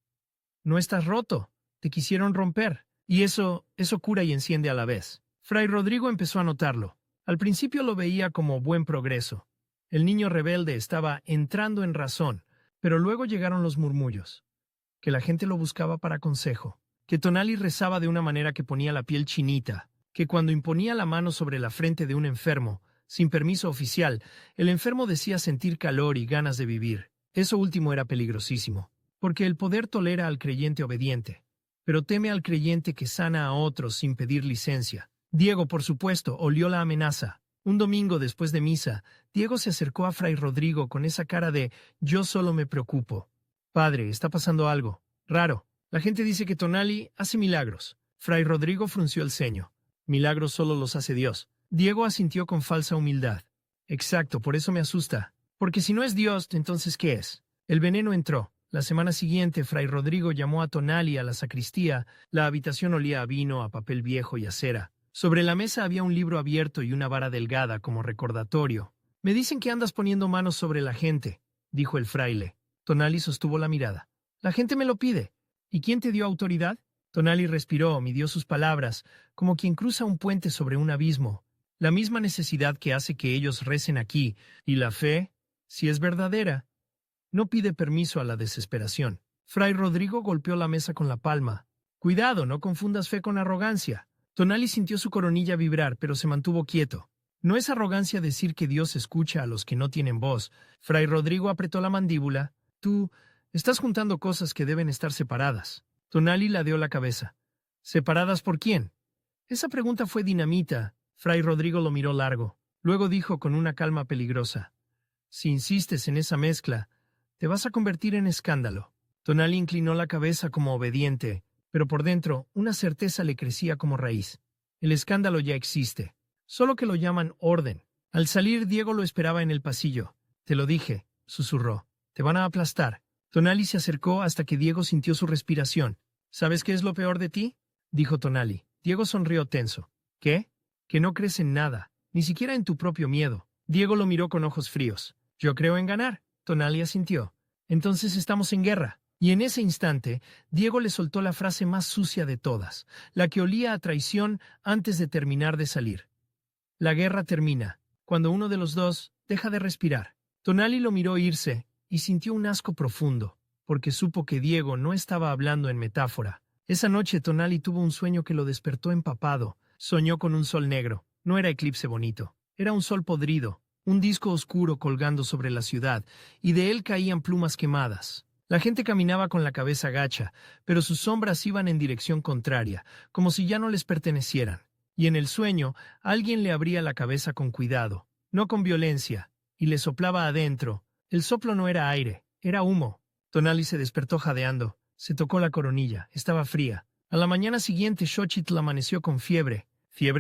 No estás roto, te quisieron romper. Y eso cura y enciende a la vez. Fray Rodrigo empezó a notarlo. Al principio lo veía como buen progreso. El niño rebelde estaba entrando en razón, pero luego llegaron los murmullos. Que la gente lo buscaba para consejo. Que Tonali rezaba de una manera que ponía la piel chinita. Que cuando imponía la mano sobre la frente de un enfermo, sin permiso oficial, el enfermo decía sentir calor y ganas de vivir. Eso último era peligrosísimo. Porque el poder tolera al creyente obediente, pero teme al creyente que sana a otros sin pedir licencia. Diego, por supuesto, olió la amenaza. Un domingo después de misa, Diego se acercó a Fray Rodrigo con esa cara de «yo solo me preocupo». «Padre, está pasando algo raro. La gente dice que Tonali hace milagros». Fray Rodrigo frunció el ceño. «Milagros solo los hace Dios». Diego asintió con falsa humildad. «Exacto, por eso me asusta. Porque si no es Dios, entonces ¿qué es?» El veneno entró. La semana siguiente, Fray Rodrigo llamó a Tonali a la sacristía. La habitación olía a vino, a papel viejo y a cera. Sobre la mesa había un libro abierto y una vara delgada como recordatorio. «Me dicen que andas poniendo manos sobre la gente», dijo el fraile. Tonali sostuvo la mirada. «La gente me lo pide. ¿Y quién te dio autoridad?» Tonali respiró, midió sus palabras, como quien cruza un puente sobre un abismo. La misma necesidad que hace que ellos recen aquí. Y la fe, si es verdadera, no pide permiso a la desesperación. Fray Rodrigo golpeó la mesa con la palma. «Cuidado, no confundas fe con arrogancia». Tonali sintió su coronilla vibrar, pero se mantuvo quieto. No es arrogancia decir que Dios escucha a los que no tienen voz. Fray Rodrigo apretó la mandíbula. «Tú estás juntando cosas que deben estar separadas». Tonali ladeó la cabeza. «¿Separadas por quién?» Esa pregunta fue dinamita. Fray Rodrigo lo miró largo. Luego dijo con una calma peligrosa. «Si insistes en esa mezcla, te vas a convertir en escándalo». Tonali inclinó la cabeza como obediente, pero por dentro una certeza le crecía como raíz. El escándalo ya existe, solo que lo llaman orden. Al salir, Diego lo esperaba en el pasillo. «Te lo dije», susurró. «Te van a aplastar». Tonali se acercó hasta que Diego sintió su respiración. «¿Sabes qué es lo peor de ti?», dijo Tonali. Diego sonrió tenso. «¿Qué?». «Que no crees en nada, ni siquiera en tu propio miedo». Diego lo miró con ojos fríos. «Yo creo en ganar». Tonali asintió. «Entonces estamos en guerra». Y en ese instante, Diego le soltó la frase más sucia de todas, la que olía a traición antes de terminar de salir. La guerra termina, cuando uno de los dos deja de respirar. Tonali lo miró irse y sintió un asco profundo, porque supo que Diego no estaba hablando en metáfora. Esa noche Tonali tuvo un sueño que lo despertó empapado. Soñó con un sol negro. No era eclipse bonito, era un sol podrido. Un disco oscuro colgando sobre la ciudad, y de él caían plumas quemadas. La gente caminaba con la cabeza gacha, pero sus sombras iban en dirección contraria, como si ya no les pertenecieran. Y en el sueño, alguien le abría la cabeza con cuidado, no con violencia, y le soplaba adentro. El soplo no era aire, era humo. Tonali se despertó jadeando. Se tocó la coronilla, estaba fría. A la mañana siguiente, Xochitl amaneció con fiebre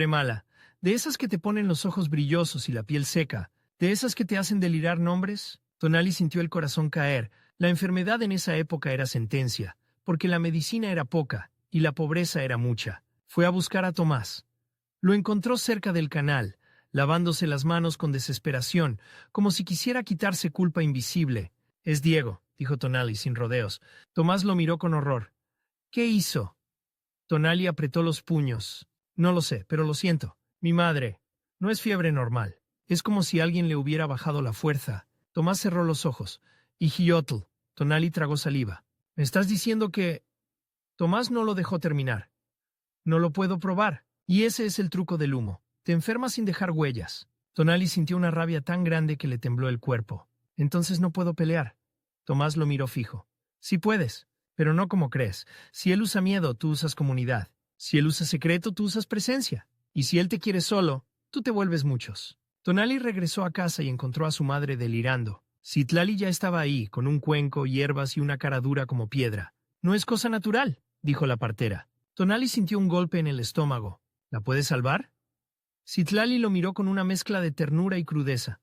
mala, de esas que te ponen los ojos brillosos y la piel seca, de esas que te hacen delirar nombres. Tonali sintió el corazón caer. La enfermedad en esa época era sentencia, porque la medicina era poca y la pobreza era mucha. Fue a buscar a Tomás. Lo encontró cerca del canal, lavándose las manos con desesperación, como si quisiera quitarse culpa invisible. «Es Diego», dijo Tonali sin rodeos. Tomás lo miró con horror. «¿Qué hizo?» Tonali apretó los puños. «No lo sé, pero lo siento. Mi madre. No es fiebre normal. Es como si alguien le hubiera bajado la fuerza». Tomás cerró los ojos. «Hijiotl». Tonali tragó saliva. «¿Me estás diciendo que...?» Tomás no lo dejó terminar. «No lo puedo probar. Y ese es el truco del humo. Te enfermas sin dejar huellas». Tonali sintió una rabia tan grande que le tembló el cuerpo. «Entonces no puedo pelear». Tomás lo miró fijo. «Sí puedes, pero no como crees. Si él usa miedo, tú usas comunidad. Si él usa secreto, tú usas presencia. Y si él te quiere solo, tú te vuelves muchos». Tonali regresó a casa y encontró a su madre delirando. Citlali ya estaba ahí, con un cuenco, hierbas y una cara dura como piedra. «No es cosa natural», dijo la partera. Tonali sintió un golpe en el estómago. «¿La puedes salvar?» Citlali lo miró con una mezcla de ternura y crudeza.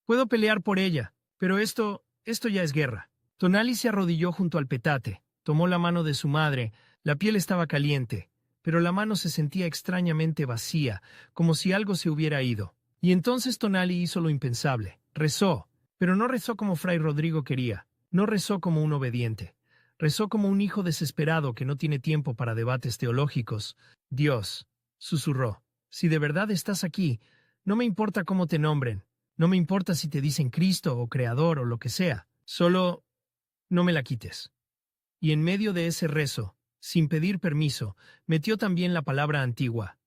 «Puedo pelear por ella, pero esto ya es guerra». Tonali se arrodilló junto al petate, tomó la mano de su madre. La piel estaba caliente, pero la mano se sentía extrañamente vacía, como si algo se hubiera ido. Y entonces Tonali hizo lo impensable. Rezó, pero no rezó como Fray Rodrigo quería. No rezó como un obediente. Rezó como un hijo desesperado que no tiene tiempo para debates teológicos. «Dios», susurró, «si de verdad estás aquí, no me importa cómo te nombren. No me importa si te dicen Cristo o Creador o lo que sea. Solo no me la quites». Y en medio de ese rezo, sin pedir permiso, metió también la palabra antigua.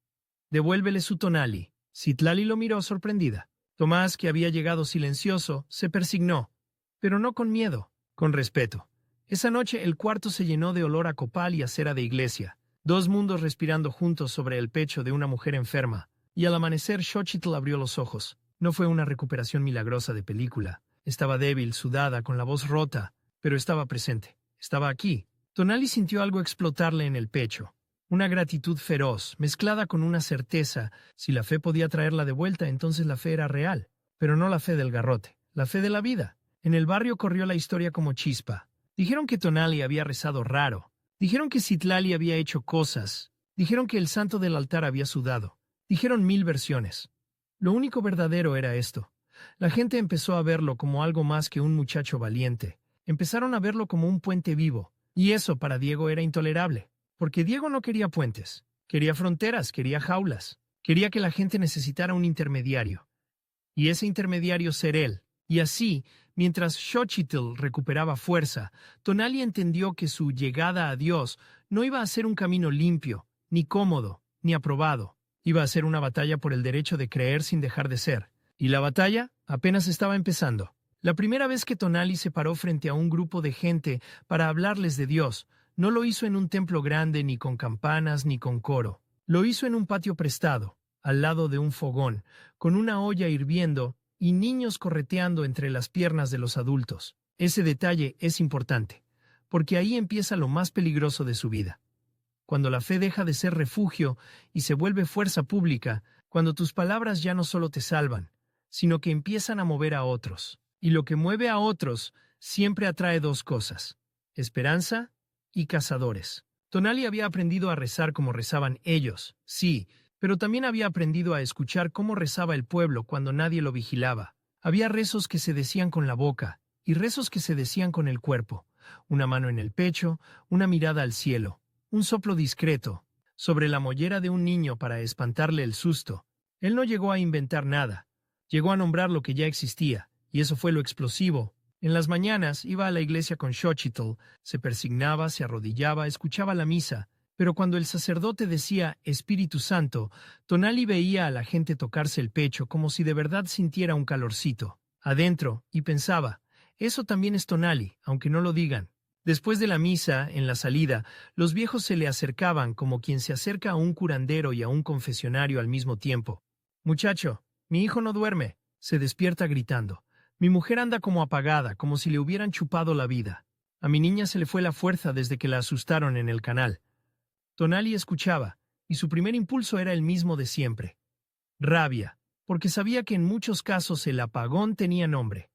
«Devuélvele su Tonali». Citlali lo miró sorprendida. Tomás, que había llegado silencioso, se persignó, pero no con miedo, con respeto. Esa noche el cuarto se llenó de olor a copal y a cera de iglesia, dos mundos respirando juntos sobre el pecho de una mujer enferma, y al amanecer Xochitl abrió los ojos. No fue una recuperación milagrosa de película. Estaba débil, sudada, con la voz rota, pero estaba presente. Estaba aquí. Tonali sintió algo explotarle en el pecho. Una gratitud feroz, mezclada con una certeza. Si la fe podía traerla de vuelta, entonces la fe era real. Pero no la fe del garrote, la fe de la vida. En el barrio corrió la historia como chispa. Dijeron que Tonali había rezado raro. Dijeron que Citlali había hecho cosas. Dijeron que el santo del altar había sudado. Dijeron 1000 versiones. Lo único verdadero era esto. La gente empezó a verlo como algo más que un muchacho valiente. Empezaron a verlo como un puente vivo. Y eso para Diego era intolerable. Porque Diego no quería puentes. Quería fronteras, quería jaulas. Quería que la gente necesitara un intermediario. Y ese intermediario ser él. Y así, mientras Xochitl recuperaba fuerza, Tonali entendió que su llegada a Dios no iba a ser un camino limpio, ni cómodo, ni aprobado. Iba a ser una batalla por el derecho de creer sin dejar de ser. Y la batalla apenas estaba empezando. La primera vez que Tonali se paró frente a un grupo de gente para hablarles de Dios, no lo hizo en un templo grande, ni con campanas, ni con coro. Lo hizo en un patio prestado, al lado de un fogón, con una olla hirviendo y niños correteando entre las piernas de los adultos. Ese detalle es importante, porque ahí empieza lo más peligroso de su vida. Cuando la fe deja de ser refugio y se vuelve fuerza pública, cuando tus palabras ya no solo te salvan, sino que empiezan a mover a otros. Y lo que mueve a otros siempre atrae dos cosas: esperanza y cazadores. Tonali había aprendido a rezar como rezaban ellos, sí, pero también había aprendido a escuchar cómo rezaba el pueblo cuando nadie lo vigilaba. Había rezos que se decían con la boca y rezos que se decían con el cuerpo. Una mano en el pecho, una mirada al cielo, un soplo discreto sobre la mollera de un niño para espantarle el susto. Él no llegó a inventar nada, llegó a nombrar lo que ya existía, y eso fue lo explosivo. En las mañanas iba a la iglesia con Xochitl, se persignaba, se arrodillaba, escuchaba la misa, pero cuando el sacerdote decía Espíritu Santo, Tonali veía a la gente tocarse el pecho como si de verdad sintiera un calorcito adentro y pensaba, Eso también es Tonali, aunque no lo digan. Después de la misa, en la salida, los viejos se le acercaban como quien se acerca a un curandero y a un confesionario al mismo tiempo. Muchacho, mi hijo no duerme. Se despierta gritando. Mi mujer anda como apagada, como si le hubieran chupado la vida. A mi niña se le fue la fuerza desde que la asustaron en el canal. Tonali escuchaba, y su primer impulso era el mismo de siempre. Rabia, porque sabía que en muchos casos el apagón tenía nombre.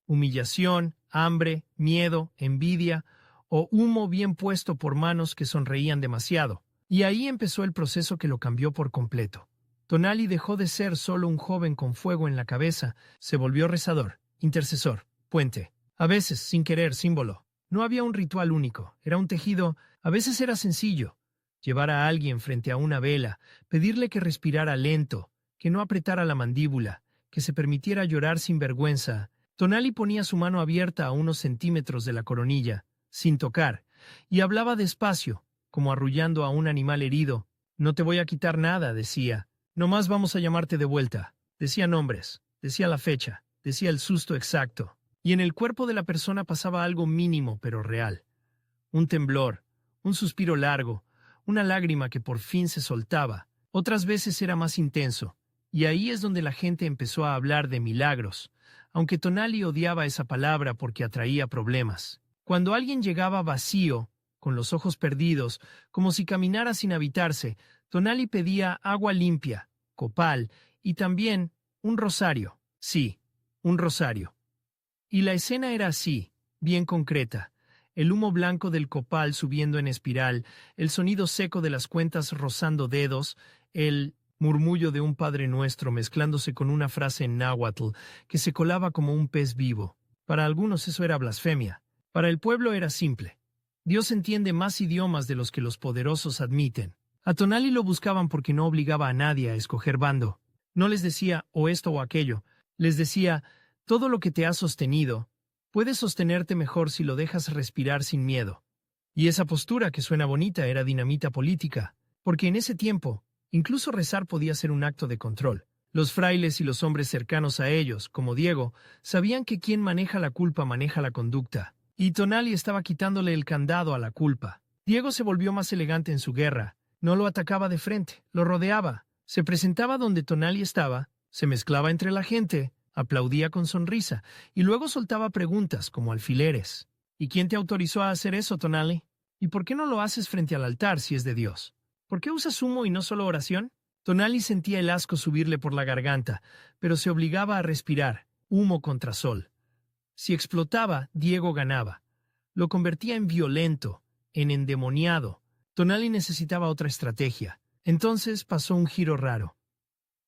Humillación, hambre, miedo, envidia o humo bien puesto por manos que sonreían demasiado. Y ahí empezó el proceso que lo cambió por completo. Tonali dejó de ser solo un joven con fuego en la cabeza, se volvió rezador, intercesor, puente. A veces, sin querer, símbolo. No había un ritual único, era un tejido, a veces era sencillo. Llevar a alguien frente a una vela, pedirle que respirara lento, que no apretara la mandíbula, que se permitiera llorar sin vergüenza. Tonali ponía su mano abierta a unos centímetros de la coronilla, sin tocar, y hablaba despacio, como arrullando a un animal herido. No te voy a quitar nada, decía. Nomás vamos a llamarte de vuelta. Decía nombres, decía la fecha, decía el susto exacto. Y en el cuerpo de la persona pasaba algo mínimo pero real. Un temblor, un suspiro largo, una lágrima que por fin se soltaba. Otras veces era más intenso. Y ahí es donde la gente empezó a hablar de milagros, aunque Tonali odiaba esa palabra porque atraía problemas. Cuando alguien llegaba vacío, con los ojos perdidos, como si caminara sin habitarse, Tonali pedía agua limpia, copal y también un rosario. Sí, un rosario. Y la escena era así, bien concreta. El humo blanco del copal subiendo en espiral, el sonido seco de las cuentas rozando dedos, el murmullo de un Padre Nuestro mezclándose con una frase en náhuatl que se colaba como un pez vivo. Para algunos eso era blasfemia. Para el pueblo era simple. Dios entiende más idiomas de los que los poderosos admiten. A Tonali lo buscaban porque no obligaba a nadie a escoger bando. No les decía o esto o aquello. Les decía, todo lo que te ha sostenido, puedes sostenerte mejor si lo dejas respirar sin miedo. Y esa postura que suena bonita era dinamita política, porque en ese tiempo, incluso rezar podía ser un acto de control. Los frailes y los hombres cercanos a ellos, como Diego, sabían que quien maneja la culpa maneja la conducta. Y Tonali estaba quitándole el candado a la culpa. Diego se volvió más elegante en su guerra. No lo atacaba de frente, lo rodeaba. Se presentaba donde Tonali estaba, se mezclaba entre la gente, aplaudía con sonrisa, y luego soltaba preguntas como alfileres. ¿Y quién te autorizó a hacer eso, Tonali? ¿Y por qué no lo haces frente al altar si es de Dios? ¿Por qué usas humo y no solo oración? Tonali sentía el asco subirle por la garganta, pero se obligaba a respirar, humo contra sol. Si explotaba, Diego ganaba. Lo convertía en violento, en endemoniado. Tonali necesitaba otra estrategia. Entonces pasó un giro raro.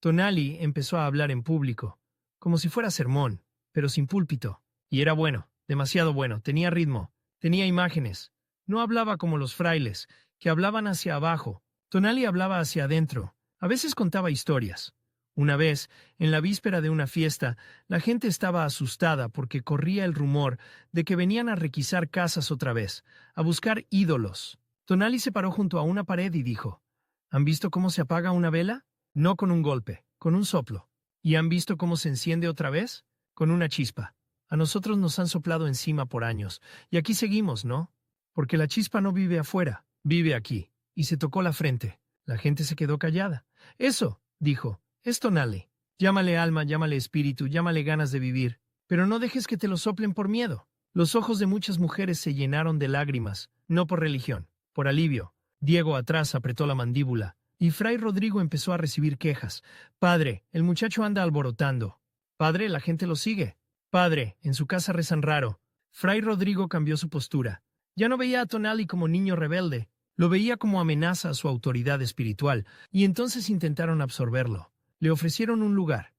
Tonali empezó a hablar en público, como si fuera sermón, pero sin púlpito. Y era bueno, demasiado bueno, tenía ritmo, tenía imágenes. No hablaba como los frailes, que hablaban hacia abajo. Tonali hablaba hacia adentro. A veces contaba historias. Una vez, en la víspera de una fiesta, la gente estaba asustada porque corría el rumor de que venían a requisar casas otra vez, a buscar ídolos. Tonali se paró junto a una pared y dijo, ¿han visto cómo se apaga una vela? No con un golpe, con un soplo. ¿Y han visto cómo se enciende otra vez? Con una chispa. A nosotros nos han soplado encima por años, y aquí seguimos, ¿no? Porque la chispa no vive afuera, vive aquí. Y se tocó la frente. La gente se quedó callada. Eso, dijo, es Tonali. Llámale alma, llámale espíritu, llámale ganas de vivir. Pero no dejes que te lo soplen por miedo. Los ojos de muchas mujeres se llenaron de lágrimas, no por religión, por alivio. Diego atrás apretó la mandíbula, y Fray Rodrigo empezó a recibir quejas. Padre, el muchacho anda alborotando. Padre, la gente lo sigue. Padre, en su casa rezan raro. Fray Rodrigo cambió su postura. Ya no veía a Tonali como niño rebelde. Lo veía como amenaza a su autoridad espiritual, y entonces intentaron absorberlo. Le ofrecieron un lugar.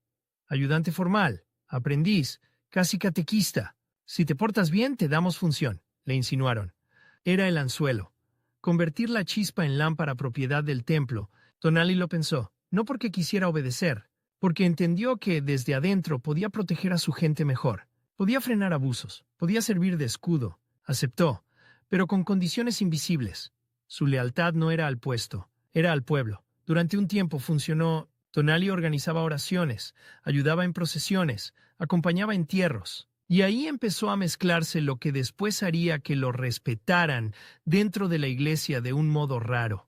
Ayudante formal, aprendiz, casi catequista. Si te portas bien, te damos función, le insinuaron. Era el anzuelo. Convertir la chispa en lámpara propiedad del templo. Tonali lo pensó, no porque quisiera obedecer, porque entendió que desde adentro podía proteger a su gente mejor. Podía frenar abusos, podía servir de escudo. Aceptó, pero con condiciones invisibles. Su lealtad no era al puesto, era al pueblo. Durante un tiempo funcionó. Tonali organizaba oraciones, ayudaba en procesiones, acompañaba entierros. Y ahí empezó a mezclarse lo que después haría que lo respetaran dentro de la iglesia de un modo raro.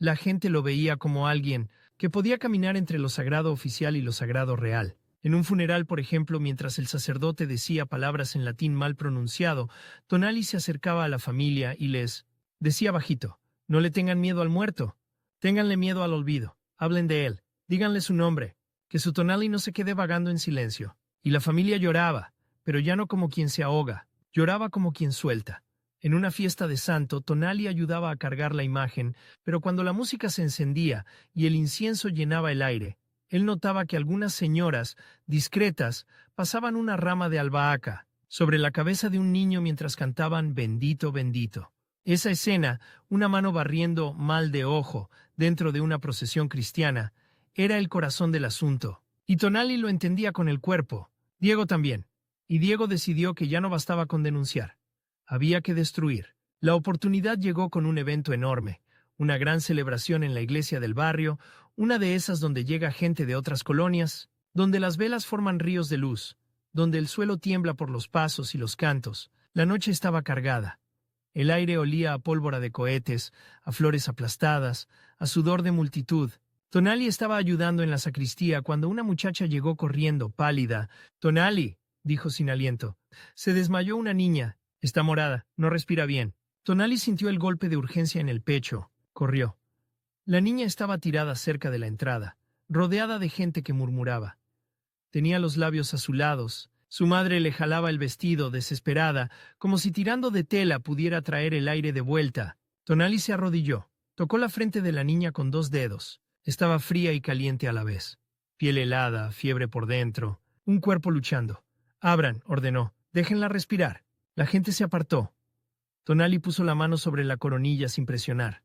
La gente lo veía como alguien que podía caminar entre lo sagrado oficial y lo sagrado real. En un funeral, por ejemplo, mientras el sacerdote decía palabras en latín mal pronunciado, Tonali se acercaba a la familia y les decía bajito: no le tengan miedo al muerto, ténganle miedo al olvido, hablen de él, díganle su nombre, que su Tonali no se quede vagando en silencio. Y la familia lloraba, pero ya no como quien se ahoga, lloraba como quien suelta. En una fiesta de santo, Tonali ayudaba a cargar la imagen, pero cuando la música se encendía y el incienso llenaba el aire, él notaba que algunas señoras, discretas, pasaban una rama de albahaca sobre la cabeza de un niño mientras cantaban Bendito, bendito. Esa escena, una mano barriendo mal de ojo dentro de una procesión cristiana, era el corazón del asunto. Y Tonali lo entendía con el cuerpo. Diego también. Y Diego decidió que ya no bastaba con denunciar. Había que destruir. La oportunidad llegó con un evento enorme, una gran celebración en la iglesia del barrio, una de esas donde llega gente de otras colonias, donde las velas forman ríos de luz, donde el suelo tiembla por los pasos y los cantos. La noche estaba cargada. El aire olía a pólvora de cohetes, a flores aplastadas, a sudor de multitud. Tonali estaba ayudando en la sacristía cuando una muchacha llegó corriendo, pálida. «Tonali», dijo sin aliento. «Se desmayó una niña. Está morada, no respira bien». Tonali sintió el golpe de urgencia en el pecho. Corrió. La niña estaba tirada cerca de la entrada, rodeada de gente que murmuraba. Tenía los labios azulados. Su madre le jalaba el vestido, desesperada, como si tirando de tela pudiera traer el aire de vuelta. Tonali se arrodilló. Tocó la frente de la niña con 2 dedos. Estaba fría y caliente a la vez. Piel helada, fiebre por dentro, un cuerpo luchando. «Abran», ordenó. «Déjenla respirar». La gente se apartó. Tonali puso la mano sobre la coronilla sin presionar.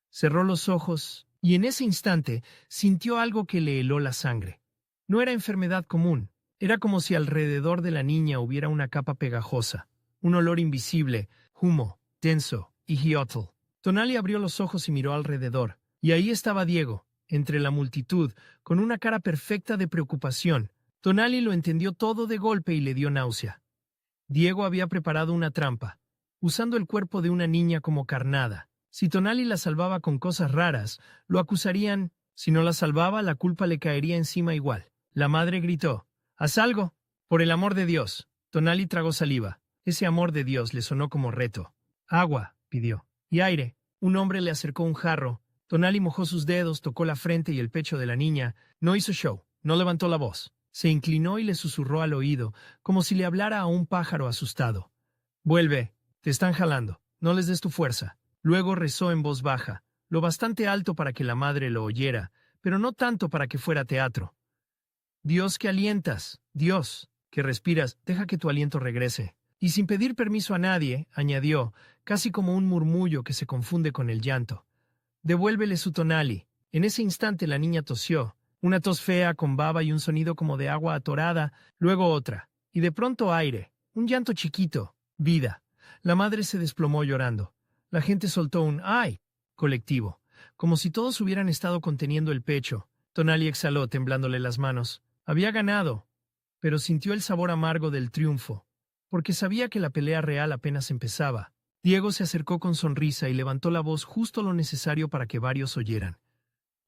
Cerró los ojos y en ese instante sintió algo que le heló la sangre. No era enfermedad común. Era como si alrededor de la niña hubiera una capa pegajosa, un olor invisible, humo, tenso y hiotl. Tonali abrió los ojos y miró alrededor. Y ahí estaba Diego, entre la multitud, con una cara perfecta de preocupación. Tonali lo entendió todo de golpe y le dio náusea. Diego había preparado una trampa, usando el cuerpo de una niña como carnada. Si Tonali la salvaba con cosas raras, lo acusarían. Si no la salvaba, la culpa le caería encima igual. La madre gritó: «¡Haz algo! ¡Por el amor de Dios!». Tonali tragó saliva. Ese amor de Dios le sonó como reto. «Agua», pidió. «Y aire». Un hombre le acercó un jarro. Tonali mojó sus dedos, tocó la frente y el pecho de la niña. No hizo show, no levantó la voz. Se inclinó y le susurró al oído, como si le hablara a un pájaro asustado. «Vuelve, te están jalando, no les des tu fuerza». Luego rezó en voz baja, lo bastante alto para que la madre lo oyera, pero no tanto para que fuera teatro. «Dios que alientas, Dios que respiras, deja que tu aliento regrese». Y sin pedir permiso a nadie, añadió, casi como un murmullo que se confunde con el llanto: «Devuélvele su Tonali». En ese instante la niña tosió, una tos fea con baba y un sonido como de agua atorada, luego otra, y de pronto aire, un llanto chiquito, vida. La madre se desplomó llorando. La gente soltó un «¡ay!» colectivo, como si todos hubieran estado conteniendo el pecho. Tonali exhaló temblándole las manos. Había ganado, pero sintió el sabor amargo del triunfo, porque sabía que la pelea real apenas empezaba. Diego se acercó con sonrisa y levantó la voz justo lo necesario para que varios oyeran.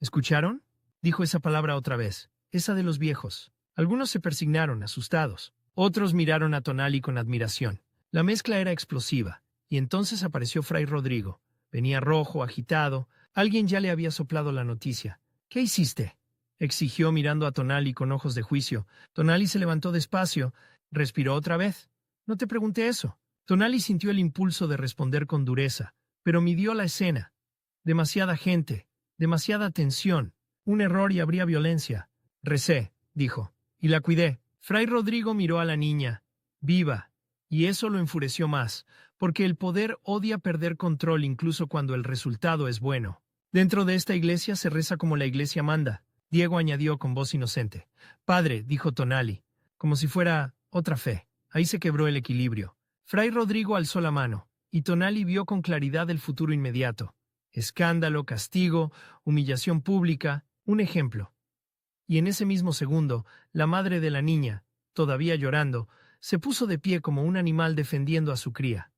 «¿Escucharon?», dijo esa palabra otra vez, esa de los viejos. Algunos se persignaron, asustados. Otros miraron a Tonali con admiración. La mezcla era explosiva, y entonces apareció Fray Rodrigo. Venía rojo, agitado. Alguien ya le había soplado la noticia. «¿Qué hiciste?», exigió mirando a Tonali con ojos de juicio. Tonali se levantó despacio, respiró otra vez. «No te pregunté eso». Tonali sintió el impulso de responder con dureza, pero midió la escena. Demasiada gente, demasiada tensión. Un error y habría violencia. «Recé», dijo, «y la cuidé». Fray Rodrigo miró a la niña, viva, y eso lo enfureció más, porque el poder odia perder control incluso cuando el resultado es bueno. «Dentro de esta iglesia se reza como la iglesia manda», Diego añadió con voz inocente. «Padre», dijo Tonali, como si fuera otra fe. Ahí se quebró el equilibrio. Fray Rodrigo alzó la mano, y Tonali vio con claridad el futuro inmediato. Escándalo, castigo, humillación pública, un ejemplo. Y en ese mismo segundo, la madre de la niña, todavía llorando, se puso de pie como un animal defendiendo a su cría.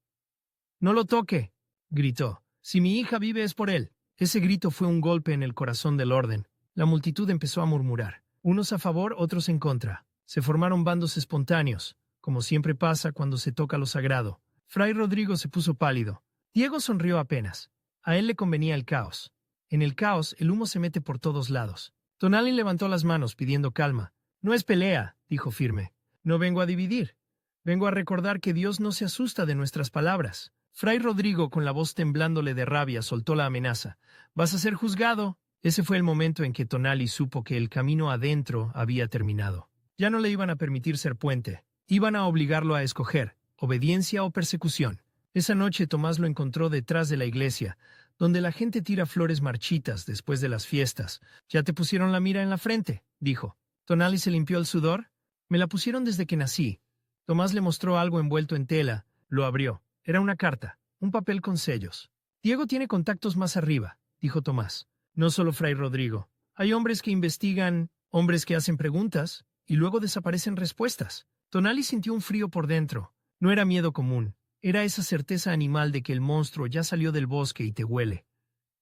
«¡No lo toque!», gritó. «Si mi hija vive es por él». Ese grito fue un golpe en el corazón del orden. La multitud empezó a murmurar, unos a favor, otros en contra. Se formaron bandos espontáneos, como siempre pasa cuando se toca lo sagrado. Fray Rodrigo se puso pálido. Diego sonrió apenas. A él le convenía el caos. En el caos, el humo se mete por todos lados. Tonali levantó las manos pidiendo calma. «No es pelea», dijo firme. «No vengo a dividir. Vengo a recordar que Dios no se asusta de nuestras palabras». Fray Rodrigo, con la voz temblándole de rabia, soltó la amenaza. «Vas a ser juzgado». Ese fue el momento en que Tonali supo que el camino adentro había terminado. Ya no le iban a permitir ser puente. Iban a obligarlo a escoger, obediencia o persecución. Esa noche Tomás lo encontró detrás de la iglesia, donde la gente tira flores marchitas después de las fiestas. «¿Ya te pusieron la mira en la frente?», dijo. Tonali se limpió el sudor. «Me la pusieron desde que nací». Tomás le mostró algo envuelto en tela. Lo abrió. Era una carta, un papel con sellos. «Diego tiene contactos más arriba», dijo Tomás. «No solo Fray Rodrigo. Hay hombres que investigan, hombres que hacen preguntas, y luego desaparecen respuestas». Tonali sintió un frío por dentro. No era miedo común. Era esa certeza animal de que el monstruo ya salió del bosque y te huele.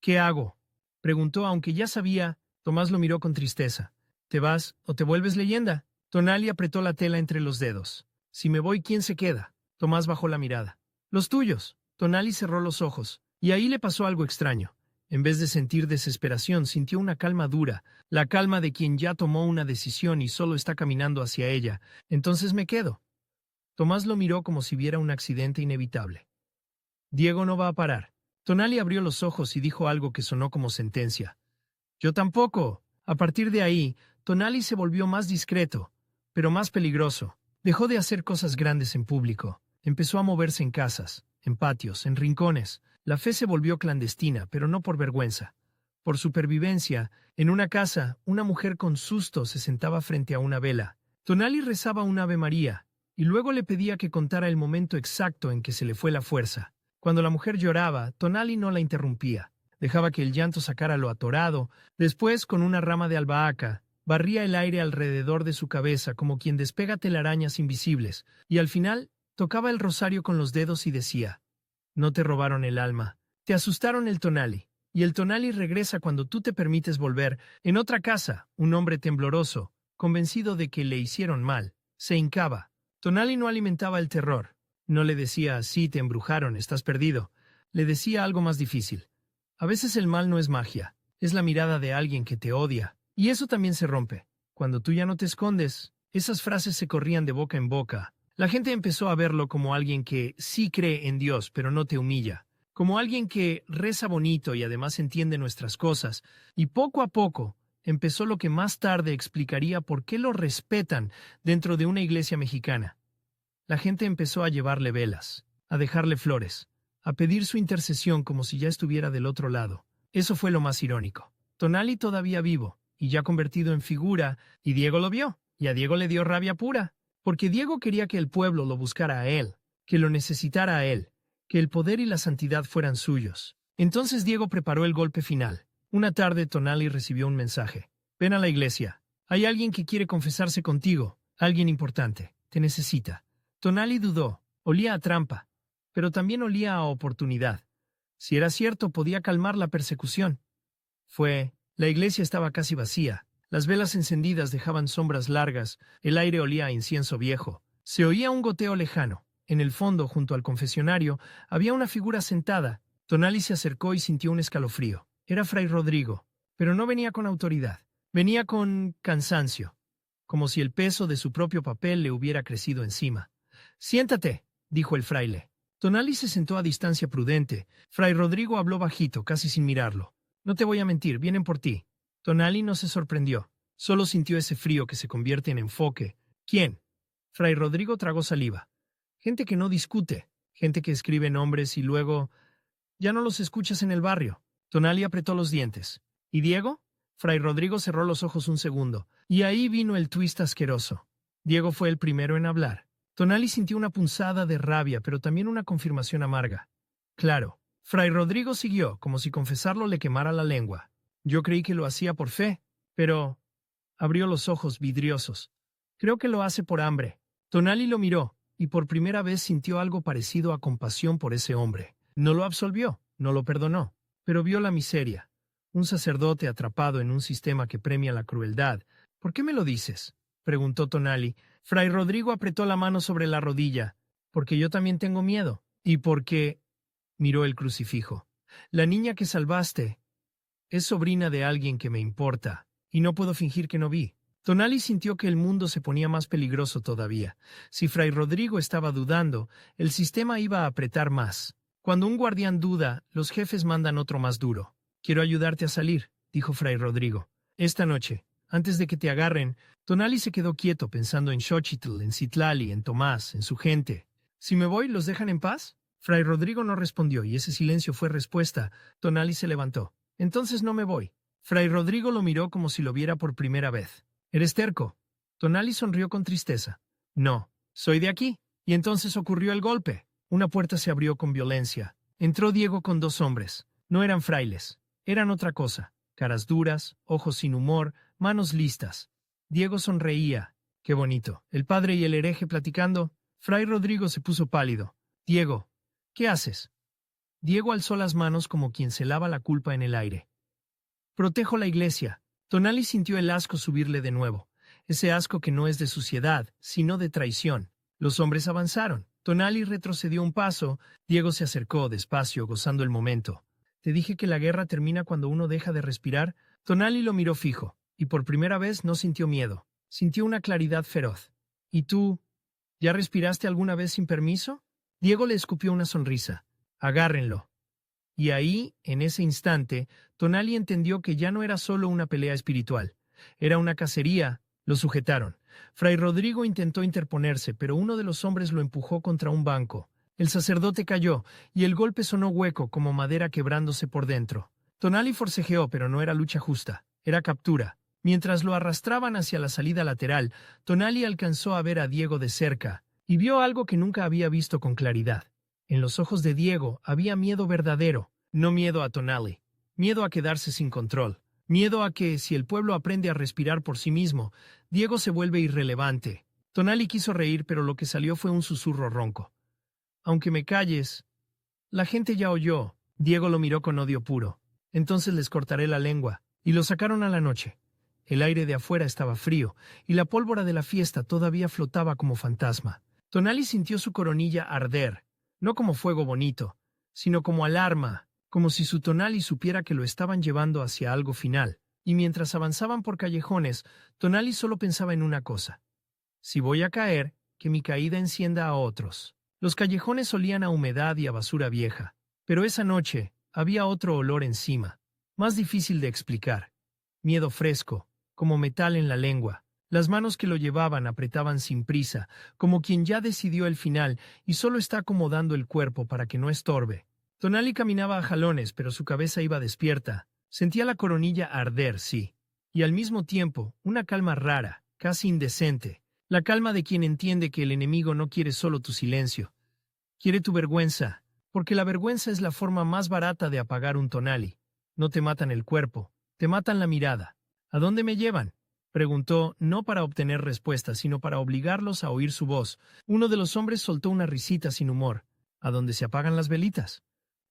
«¿Qué hago?», preguntó, aunque ya sabía. Tomás lo miró con tristeza. «¿Te vas o te vuelves leyenda?». Tonali apretó la tela entre los dedos. «Si me voy, ¿quién se queda?». Tomás bajó la mirada. «Los tuyos». Tonali cerró los ojos, y ahí le pasó algo extraño. En vez de sentir desesperación, sintió una calma dura, la calma de quien ya tomó una decisión y solo está caminando hacia ella. «Entonces me quedo». Tomás lo miró como si viera un accidente inevitable. «Diego no va a parar». Tonali abrió los ojos y dijo algo que sonó como sentencia. «Yo tampoco». A partir de ahí, Tonali se volvió más discreto, pero más peligroso. Dejó de hacer cosas grandes en público. Empezó a moverse en casas, en patios, en rincones. La fe se volvió clandestina, pero no por vergüenza. Por supervivencia, en una casa, una mujer con susto se sentaba frente a una vela. Tonali rezaba un Ave María, y luego le pedía que contara el momento exacto en que se le fue la fuerza. Cuando la mujer lloraba, Tonali no la interrumpía. Dejaba que el llanto sacara lo atorado. Después, con una rama de albahaca, barría el aire alrededor de su cabeza como quien despega telarañas invisibles, y al final tocaba el rosario con los dedos y decía: «No te robaron el alma, te asustaron el Tonali, y el Tonali regresa cuando tú te permites volver». En otra casa, un hombre tembloroso, convencido de que le hicieron mal, se hincaba. Tonali no alimentaba el terror. No le decía: «Sí, te embrujaron, estás perdido». Le decía algo más difícil. A veces el mal no es magia, es la mirada de alguien que te odia, y eso también se rompe. Cuando tú ya no te escondes, esas frases se corrían de boca en boca. La gente empezó a verlo como alguien que sí cree en Dios, pero no te humilla. Como alguien que reza bonito y además entiende nuestras cosas. Y poco a poco empezó lo que más tarde explicaría por qué lo respetan dentro de una iglesia mexicana. La gente empezó a llevarle velas, a dejarle flores, a pedir su intercesión como si ya estuviera del otro lado. Eso fue lo más irónico. Tonali todavía vivo, y ya convertido en figura, y Diego lo vio, y a Diego le dio rabia pura. Porque Diego quería que el pueblo lo buscara a él, que lo necesitara a él, que el poder y la santidad fueran suyos. Entonces Diego preparó el golpe final. Una tarde Tonali recibió un mensaje. «Ven a la iglesia. Hay alguien que quiere confesarse contigo, alguien importante. Te necesita». Tonali dudó. Olía a trampa, pero también olía a oportunidad. Si era cierto, podía calmar la persecución. La iglesia estaba casi vacía. Las velas encendidas dejaban sombras largas, el aire olía a incienso viejo. Se oía un goteo lejano. En el fondo, junto al confesionario, había una figura sentada. Tonali se acercó y sintió un escalofrío. Era Fray Rodrigo, pero no venía con autoridad. Venía con cansancio, como si el peso de su propio papel le hubiera crecido encima. «Siéntate», dijo el fraile. Tonali se sentó a distancia prudente. Fray Rodrigo habló bajito, casi sin mirarlo. «No te voy a mentir, vienen por ti». Tonali no se sorprendió. Solo sintió ese frío que se convierte en enfoque. «¿Quién?». Fray Rodrigo tragó saliva. «Gente que no discute, gente que escribe nombres y luego ya no los escuchas en el barrio». Tonali apretó los dientes. «¿Y Diego?». Fray Rodrigo cerró los ojos un segundo, y ahí vino el twist asqueroso. Diego fue el primero en hablar. Tonali sintió una punzada de rabia, pero también una confirmación amarga. Claro. Fray Rodrigo siguió, como si confesarlo le quemara la lengua. «Yo creí que lo hacía por fe, pero…». Abrió los ojos vidriosos. «Creo que lo hace por hambre». Tonali lo miró, y por primera vez sintió algo parecido a compasión por ese hombre. No lo absolvió, no lo perdonó, pero vio la miseria. Un sacerdote atrapado en un sistema que premia la crueldad. ¿Por qué me lo dices?, preguntó Tonali. Fray Rodrigo apretó la mano sobre la rodilla. Porque yo también tengo miedo. Y porque... miró el crucifijo. La niña que salvaste es sobrina de alguien que me importa, y no puedo fingir que no vi. Tonali sintió que el mundo se ponía más peligroso todavía. Si Fray Rodrigo estaba dudando, el sistema iba a apretar más. Cuando un guardián duda, los jefes mandan otro más duro. Quiero ayudarte a salir, dijo Fray Rodrigo. Esta noche, antes de que te agarren. Tonali se quedó quieto pensando en Xochitl, en Citlali, en Tomás, en su gente. Si me voy, ¿los dejan en paz? Fray Rodrigo no respondió, y ese silencio fue respuesta. Tonali se levantó. Entonces no me voy. Fray Rodrigo lo miró como si lo viera por primera vez. ¿Eres terco? Tonali sonrió con tristeza. No, soy de aquí. Y entonces ocurrió el golpe. Una puerta se abrió con violencia. Entró Diego con 2 hombres. No eran frailes. Eran otra cosa. Caras duras, ojos sin humor, manos listas. Diego sonreía. Qué bonito. El padre y el hereje platicando. Fray Rodrigo se puso pálido. Diego, ¿qué haces? Diego alzó las manos como quien se lava la culpa en el aire. Protejo la iglesia. Tonali sintió el asco subirle de nuevo. Ese asco que no es de suciedad, sino de traición. Los hombres avanzaron. Tonali retrocedió un paso. Diego se acercó despacio, gozando el momento. ¿Te dije que la guerra termina cuando uno deja de respirar? Tonali lo miró fijo, y por primera vez no sintió miedo. Sintió una claridad feroz. ¿Y tú? ¿Ya respiraste alguna vez sin permiso? Diego le escupió una sonrisa. Agárrenlo. Y ahí, en ese instante, Tonali entendió que ya no era solo una pelea espiritual. Era una cacería. Lo sujetaron. Fray Rodrigo intentó interponerse, pero uno de los hombres lo empujó contra un banco. El sacerdote cayó, y el golpe sonó hueco como madera quebrándose por dentro. Tonali forcejeó, pero no era lucha justa. Era captura. Mientras lo arrastraban hacia la salida lateral, Tonali alcanzó a ver a Diego de cerca, y vio algo que nunca había visto con claridad. En los ojos de Diego había miedo verdadero, no miedo a Tonali, miedo a quedarse sin control, miedo a que, si el pueblo aprende a respirar por sí mismo, Diego se vuelve irrelevante. Tonali quiso reír, pero lo que salió fue un susurro ronco. Aunque me calles, la gente ya oyó. Diego lo miró con odio puro. Entonces les cortaré la lengua. Y lo sacaron a la noche. El aire de afuera estaba frío, y la pólvora de la fiesta todavía flotaba como fantasma. Tonali sintió su coronilla arder, no como fuego bonito, sino como alarma, como si su Tonali supiera que lo estaban llevando hacia algo final. Y mientras avanzaban por callejones, Tonali solo pensaba en una cosa. Si voy a caer, que mi caída encienda a otros. Los callejones olían a humedad y a basura vieja, pero esa noche había otro olor encima, más difícil de explicar. Miedo fresco, como metal en la lengua. Las manos que lo llevaban apretaban sin prisa, como quien ya decidió el final y solo está acomodando el cuerpo para que no estorbe. Tonali caminaba a jalones, pero su cabeza iba despierta. Sentía la coronilla arder, sí, y al mismo tiempo una calma rara, casi indecente. La calma de quien entiende que el enemigo no quiere solo tu silencio. Quiere tu vergüenza, porque la vergüenza es la forma más barata de apagar un Tonali. No te matan el cuerpo, te matan la mirada. ¿A dónde me llevan?, preguntó, no para obtener respuesta, sino para obligarlos a oír su voz. Uno de los hombres soltó una risita sin humor. ¿A dónde se apagan las velitas?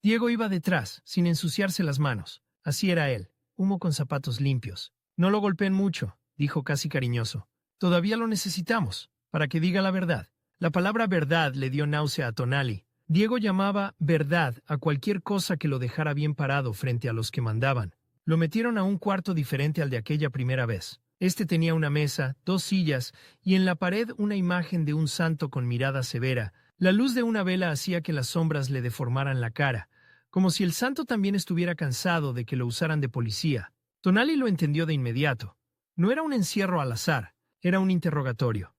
Diego iba detrás, sin ensuciarse las manos. Así era él, humo con zapatos limpios. No lo golpeen mucho, dijo casi cariñoso. Todavía lo necesitamos, para que diga la verdad. La palabra verdad le dio náusea a Tonali. Diego llamaba verdad a cualquier cosa que lo dejara bien parado frente a los que mandaban. Lo metieron a un cuarto diferente al de aquella primera vez. Este tenía una mesa, 2 sillas, y en la pared una imagen de un santo con mirada severa. La luz de una vela hacía que las sombras le deformaran la cara, como si el santo también estuviera cansado de que lo usaran de policía. Tonali lo entendió de inmediato. No era un encierro al azar. Era un interrogatorio.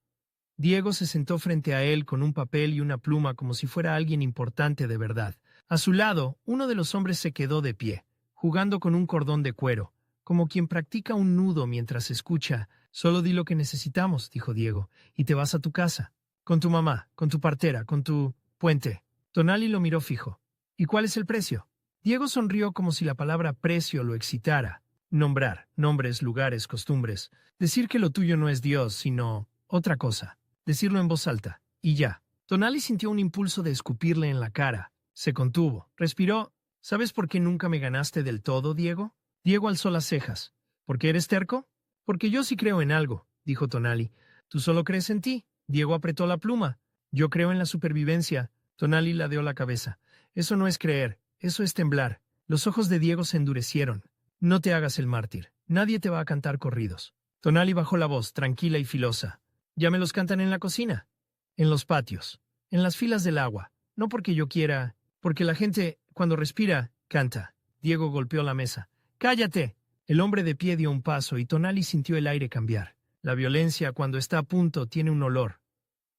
Diego se sentó frente a él con un papel y una pluma como si fuera alguien importante de verdad. A su lado, uno de los hombres se quedó de pie, jugando con un cordón de cuero, como quien practica un nudo mientras escucha. Solo di lo que necesitamos, dijo Diego, y te vas a tu casa. Con tu mamá, con tu partera, con tu puente. Tonali lo miró fijo. ¿Y cuál es el precio? Diego sonrió como si la palabra precio lo excitara. Nombrar, nombres, lugares, costumbres. Decir que lo tuyo no es Dios, sino otra cosa. decirlo en voz alta, y ya. Tonali sintió un impulso de escupirle en la cara. Se contuvo, respiró. ¿Sabes por qué nunca me ganaste del todo, Diego? Diego alzó las cejas. ¿Por qué eres terco? Porque yo sí creo en algo, dijo Tonali. ¿Tú solo crees en ti? Diego apretó la pluma. Yo creo en la supervivencia. Tonali ladeó la cabeza. Eso no es creer, eso es temblar. Los ojos de Diego se endurecieron. No te hagas el mártir. Nadie te va a cantar corridos. Tonali bajó la voz, tranquila y filosa. Ya me los cantan en la cocina, en los patios, en las filas del agua. No porque yo quiera, porque la gente, cuando respira, canta. Diego golpeó la mesa. ¡Cállate! El hombre de pie dio un paso y Tonali sintió el aire cambiar. La violencia, cuando está a punto, tiene un olor.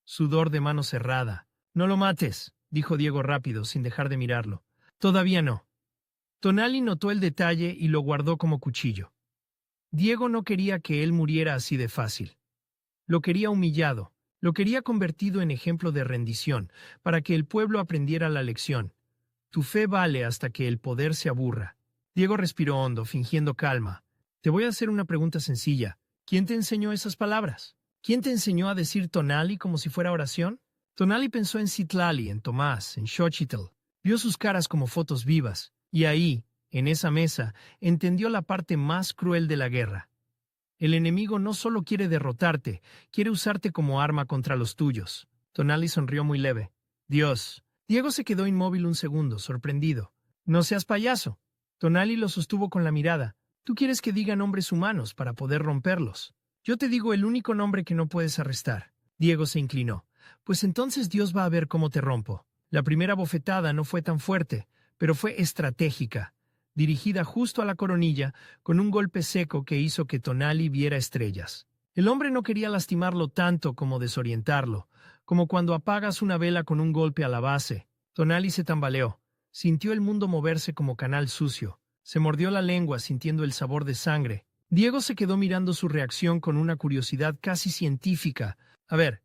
Sudor de mano cerrada. No lo mates, dijo Diego rápido, sin dejar de mirarlo. Todavía no. Tonali notó el detalle y lo guardó como cuchillo. Diego no quería que él muriera así de fácil. Lo quería humillado, lo quería convertido en ejemplo de rendición, para que el pueblo aprendiera la lección. Tu fe vale hasta que el poder se aburra. Diego respiró hondo, fingiendo calma. Te voy a hacer una pregunta sencilla. ¿Quién te enseñó esas palabras? ¿Quién te enseñó a decir Tonali como si fuera oración? Tonali pensó en Citlali, en Tomás, en Xochitl. Vio sus caras como fotos vivas, y ahí, en esa mesa, entendió la parte más cruel de la guerra. El enemigo no solo quiere derrotarte, quiere usarte como arma contra los tuyos. Tonali sonrió muy leve. Dios. Diego se quedó inmóvil un segundo, sorprendido. No seas payaso. Tonali lo sostuvo con la mirada. Tú quieres que diga nombres humanos para poder romperlos. Yo te digo el único nombre que no puedes arrestar. Diego se inclinó. Pues entonces Dios va a ver cómo te rompo. La primera bofetada no fue tan fuerte, pero fue estratégica, dirigida justo a la coronilla, con un golpe seco que hizo que Tonali viera estrellas. El hombre no quería lastimarlo tanto como desorientarlo, como cuando apagas una vela con un golpe a la base. Tonali se tambaleó. Sintió el mundo moverse como canal sucio. Se mordió la lengua sintiendo el sabor de sangre. Diego se quedó mirando su reacción con una curiosidad casi científica. A ver,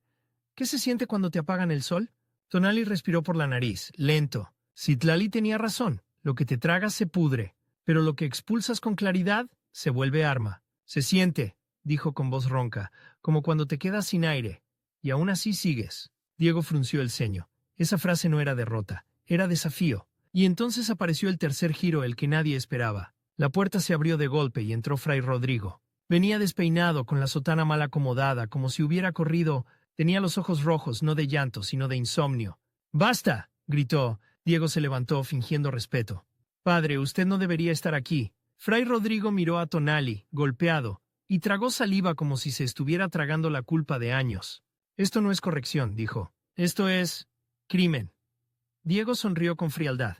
¿qué se siente cuando te apagan el sol? Tonali respiró por la nariz, lento. Citlali tenía razón. Lo que te tragas se pudre, pero lo que expulsas con claridad se vuelve arma. Se siente, dijo con voz ronca, como cuando te quedas sin aire, y aún así sigues. Diego frunció el ceño. Esa frase no era derrota, era desafío. Y entonces apareció el tercer giro, el que nadie esperaba. La puerta se abrió de golpe y entró Fray Rodrigo. Venía despeinado, con la sotana mal acomodada, como si hubiera corrido. Tenía los ojos rojos, no de llanto, sino de insomnio. ¡Basta!, gritó. Diego se levantó, fingiendo respeto. Padre, usted no debería estar aquí. Fray Rodrigo miró a Tonali, golpeado, y tragó saliva como si se estuviera tragando la culpa de años. Esto no es corrección, dijo. Esto es crimen. Diego sonrió con frialdad.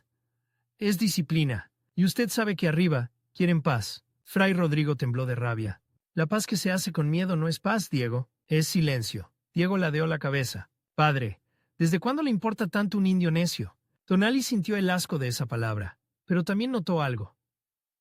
Es disciplina, y usted sabe que arriba quieren paz. Fray Rodrigo tembló de rabia. La paz que se hace con miedo no es paz, Diego, es silencio. Diego ladeó la cabeza. Padre, ¿desde cuándo le importa tanto un indio necio? Tonali sintió el asco de esa palabra, pero también notó algo.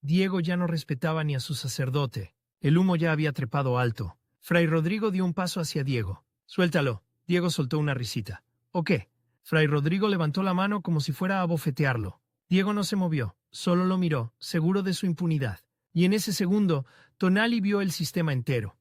Diego ya no respetaba ni a su sacerdote. El humo ya había trepado alto. Fray Rodrigo dio un paso hacia Diego. Suéltalo. Diego soltó una risita. ¿O qué? Fray Rodrigo levantó la mano como si fuera a bofetearlo. Diego no se movió, solo lo miró, seguro de su impunidad. Y en ese segundo, Tonali vio el sistema entero.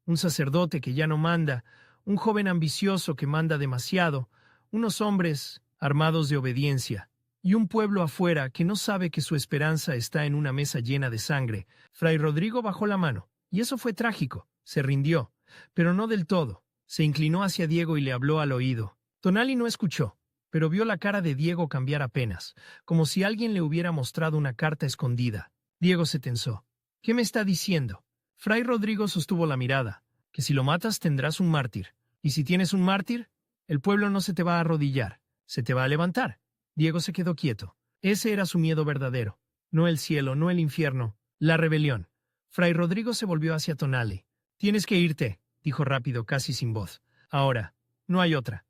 Un sacerdote que ya no manda, un joven ambicioso que manda demasiado, unos hombres armados de obediencia, y un pueblo afuera que no sabe que su esperanza está en una mesa llena de sangre. Fray Rodrigo bajó la mano, y eso fue trágico. Se rindió, pero no del todo. Se inclinó hacia Diego y le habló al oído. Tonali no escuchó, pero vio la cara de Diego cambiar apenas, como si alguien le hubiera mostrado una carta escondida. Diego se tensó. ¿Qué me está diciendo? Fray Rodrigo sostuvo la mirada. Que si lo matas tendrás un mártir. Y si tienes un mártir, el pueblo no se te va a arrodillar. Se te va a levantar. Diego se quedó quieto. Ese era su miedo verdadero. No el cielo, no el infierno. La rebelión. Fray Rodrigo se volvió hacia Tonali. Tienes que irte, dijo rápido, casi sin voz. Ahora. No hay otra.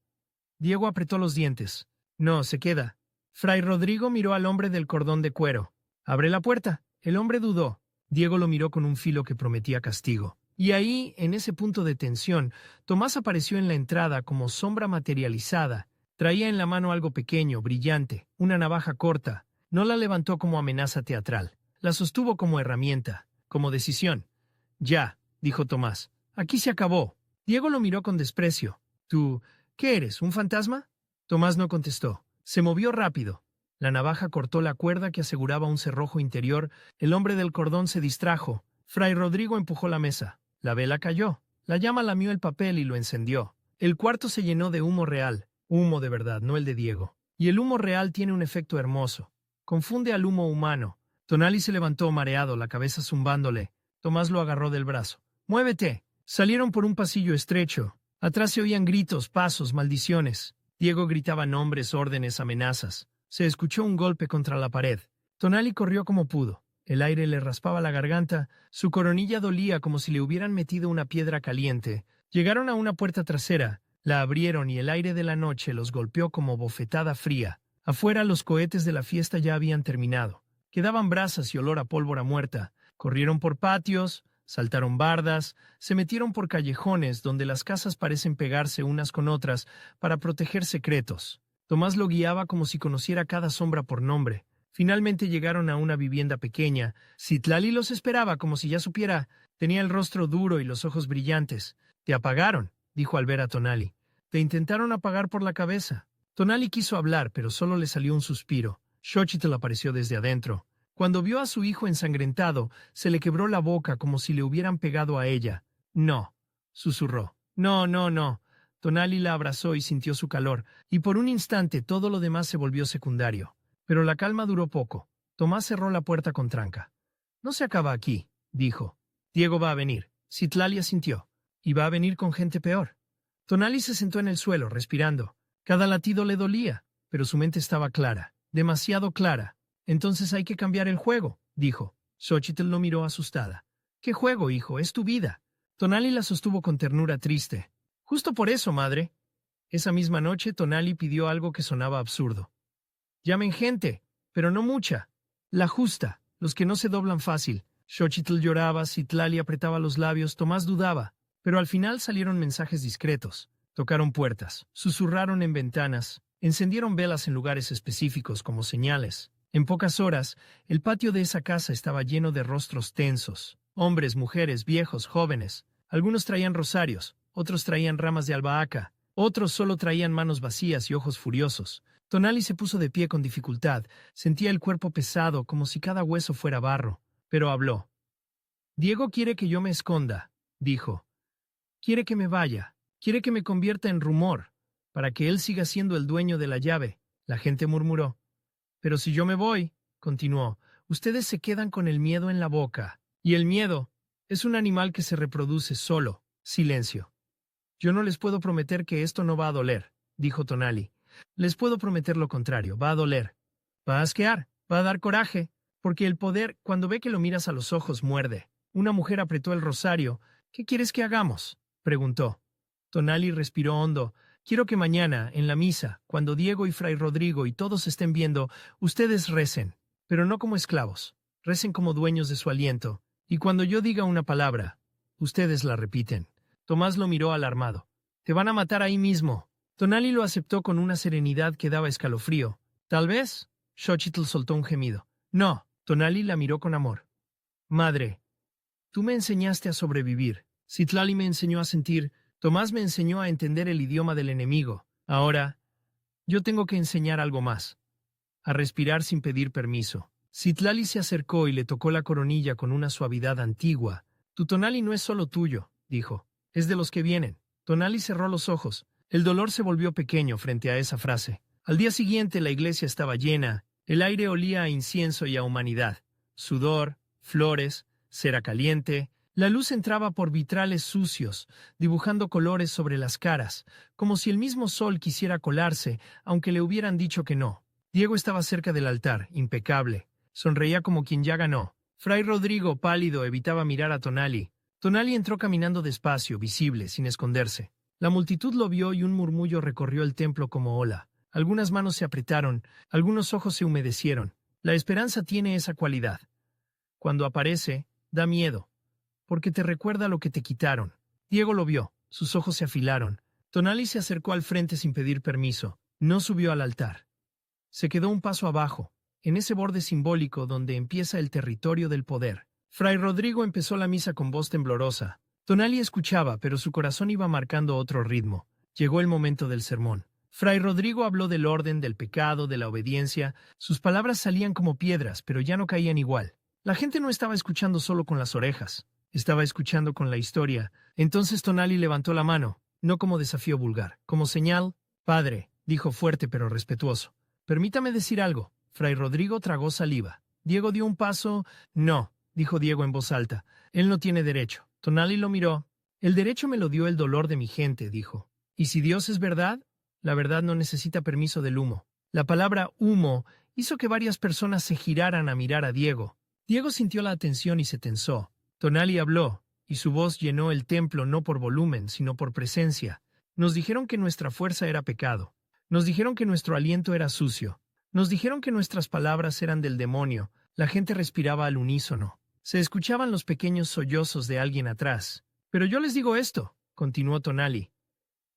Diego apretó los dientes. No, se queda. Fray Rodrigo miró al hombre del cordón de cuero. Abre la puerta. El hombre dudó. Diego lo miró con un filo que prometía castigo. Y ahí, en ese punto de tensión, Tomás apareció en la entrada como sombra materializada. Traía en la mano algo pequeño, brillante, una navaja corta. No la levantó como amenaza teatral. La sostuvo como herramienta, como decisión. Ya, dijo Tomás. Aquí se acabó. Diego lo miró con desprecio. ¿Tú, qué eres, un fantasma? Tomás no contestó. Se movió rápido. La navaja cortó la cuerda que aseguraba un cerrojo interior. El hombre del cordón se distrajo. Fray Rodrigo empujó la mesa. La vela cayó. La llama lamió el papel y lo encendió. El cuarto se llenó de humo real. Humo de verdad, no el de Diego. Y el humo real tiene un efecto hermoso. Confunde al humo humano. Tonali se levantó mareado, la cabeza zumbándole. Tomás lo agarró del brazo. ¡Muévete! Salieron por un pasillo estrecho. Atrás se oían gritos, pasos, maldiciones. Diego gritaba nombres, órdenes, amenazas. Se escuchó un golpe contra la pared. Tonali corrió como pudo. El aire le raspaba la garganta. Su coronilla dolía como si le hubieran metido una piedra caliente. Llegaron a una puerta trasera. La abrieron y el aire de la noche los golpeó como bofetada fría. Afuera los cohetes de la fiesta ya habían terminado. Quedaban brasas y olor a pólvora muerta. Corrieron por patios, saltaron bardas, se metieron por callejones donde las casas parecen pegarse unas con otras para proteger secretos. Tomás lo guiaba como si conociera cada sombra por nombre. Finalmente llegaron a una vivienda pequeña. Citlali los esperaba como si ya supiera. Tenía el rostro duro y los ojos brillantes. «Te apagaron», dijo al ver a Tonali. «Te intentaron apagar por la cabeza». Tonali quiso hablar, pero solo le salió un suspiro. Xochitl apareció desde adentro. Cuando vio a su hijo ensangrentado, se le quebró la boca como si le hubieran pegado a ella. «No», susurró. «No, no, no». Tonali la abrazó y sintió su calor, y por un instante todo lo demás se volvió secundario. Pero la calma duró poco. Tomás cerró la puerta con tranca. «No se acaba aquí», dijo. «Diego va a venir». Citlali asintió. «Y va a venir con gente peor». Tonali se sentó en el suelo, respirando. Cada latido le dolía, pero su mente estaba clara, demasiado clara. «Entonces hay que cambiar el juego», dijo. Xochitl lo miró asustada. «¿Qué juego, hijo? Es tu vida». Tonali la sostuvo con ternura triste. «Justo por eso, madre». Esa misma noche Tonali pidió algo que sonaba absurdo. «Llamen gente, pero no mucha. La justa, los que no se doblan fácil». Xochitl lloraba, Citlali apretaba los labios, Tomás dudaba. Pero al final salieron mensajes discretos. Tocaron puertas, susurraron en ventanas, encendieron velas en lugares específicos como señales. En pocas horas, el patio de esa casa estaba lleno de rostros tensos. Hombres, mujeres, viejos, jóvenes. Algunos traían rosarios, otros traían ramas de albahaca, otros solo traían manos vacías y ojos furiosos. Tonali se puso de pie con dificultad. Sentía el cuerpo pesado, como si cada hueso fuera barro. Pero habló. «Diego quiere que yo me esconda», dijo. «Quiere que me vaya. Quiere que me convierta en rumor, para que él siga siendo el dueño de la llave». La gente murmuró. «Pero si yo me voy», continuó, «ustedes se quedan con el miedo en la boca. Y el miedo es un animal que se reproduce solo». Silencio. «Yo no les puedo prometer que esto no va a doler», dijo Tonali. «Les puedo prometer lo contrario, va a doler. Va a asquear, va a dar coraje, porque el poder, cuando ve que lo miras a los ojos, muerde». Una mujer apretó el rosario. «¿Qué quieres que hagamos?», preguntó. Tonali respiró hondo. «Quiero que mañana, en la misa, cuando Diego y Fray Rodrigo y todos estén viendo, ustedes recen, pero no como esclavos. Recen como dueños de su aliento. Y cuando yo diga una palabra, ustedes la repiten». Tomás lo miró alarmado. «Te van a matar ahí mismo». Tonali lo aceptó con una serenidad que daba escalofrío. «Tal vez». Xochitl soltó un gemido. «No». Tonali la miró con amor. «Madre, tú me enseñaste a sobrevivir. Citlali me enseñó a sentir. Tomás me enseñó a entender el idioma del enemigo. Ahora, yo tengo que enseñar algo más. A respirar sin pedir permiso». Citlali se acercó y le tocó la coronilla con una suavidad antigua. «Tu Tonali no es solo tuyo», dijo. «Es de los que vienen». Tonali cerró los ojos. El dolor se volvió pequeño frente a esa frase. Al día siguiente la iglesia estaba llena. El aire olía a incienso y a humanidad. Sudor, flores, cera caliente. La luz entraba por vitrales sucios, dibujando colores sobre las caras, como si el mismo sol quisiera colarse, aunque le hubieran dicho que no. Diego estaba cerca del altar, impecable. Sonreía como quien ya ganó. Fray Rodrigo, pálido, evitaba mirar a Tonali. Tonali entró caminando despacio, visible, sin esconderse. La multitud lo vio y un murmullo recorrió el templo como ola. Algunas manos se apretaron, algunos ojos se humedecieron. La esperanza tiene esa cualidad. Cuando aparece, da miedo, porque te recuerda lo que te quitaron. Diego lo vio, sus ojos se afilaron. Tonali se acercó al frente sin pedir permiso. No subió al altar. Se quedó un paso abajo, en ese borde simbólico donde empieza el territorio del poder. Fray Rodrigo empezó la misa con voz temblorosa. Tonali escuchaba, pero su corazón iba marcando otro ritmo. Llegó el momento del sermón. Fray Rodrigo habló del orden, del pecado, de la obediencia. Sus palabras salían como piedras, pero ya no caían igual. La gente no estaba escuchando solo con las orejas. Estaba escuchando con la historia. Entonces Tonali levantó la mano, no como desafío vulgar, como señal. Padre, dijo fuerte pero respetuoso. Permítame decir algo. Fray Rodrigo tragó saliva. Diego dio un paso. No, dijo Diego en voz alta. Él no tiene derecho. Tonali lo miró. El derecho me lo dio el dolor de mi gente, dijo. ¿Y si Dios es verdad? La verdad no necesita permiso del humo. La palabra humo hizo que varias personas se giraran a mirar a Diego. Diego sintió la atención y se tensó. Tonali habló, y su voz llenó el templo no por volumen, sino por presencia. Nos dijeron que nuestra fuerza era pecado. Nos dijeron que nuestro aliento era sucio. Nos dijeron que nuestras palabras eran del demonio. La gente respiraba al unísono. Se escuchaban los pequeños sollozos de alguien atrás. Pero yo les digo esto, continuó Tonali.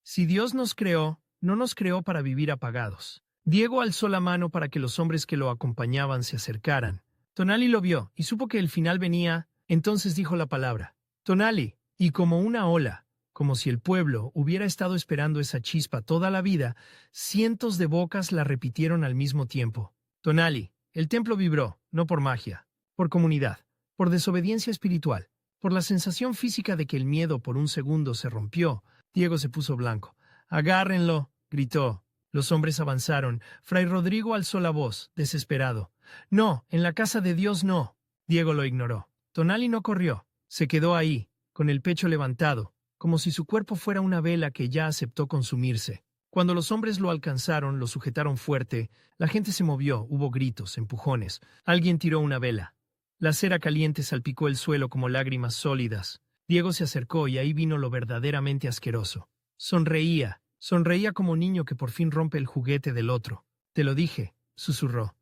Si Dios nos creó, no nos creó para vivir apagados. Diego alzó la mano para que los hombres que lo acompañaban se acercaran. Tonali lo vio y supo que el final venía, entonces dijo la palabra. Tonali, y como una ola, como si el pueblo hubiera estado esperando esa chispa toda la vida, cientos de bocas la repitieron al mismo tiempo. Tonali, el templo vibró, no por magia, por comunidad, por desobediencia espiritual, por la sensación física de que el miedo por un segundo se rompió. Diego se puso blanco. «Agárrenlo», gritó. Los hombres avanzaron. Fray Rodrigo alzó la voz, desesperado. «No, en la casa de Dios no». Diego lo ignoró. Tonali no corrió. Se quedó ahí, con el pecho levantado, como si su cuerpo fuera una vela que ya aceptó consumirse. Cuando los hombres lo alcanzaron, lo sujetaron fuerte. La gente se movió, hubo gritos, empujones. Alguien tiró una vela. La cera caliente salpicó el suelo como lágrimas sólidas. Diego se acercó y ahí vino lo verdaderamente asqueroso. Sonreía como niño que por fin rompe el juguete del otro. «Te lo dije», susurró.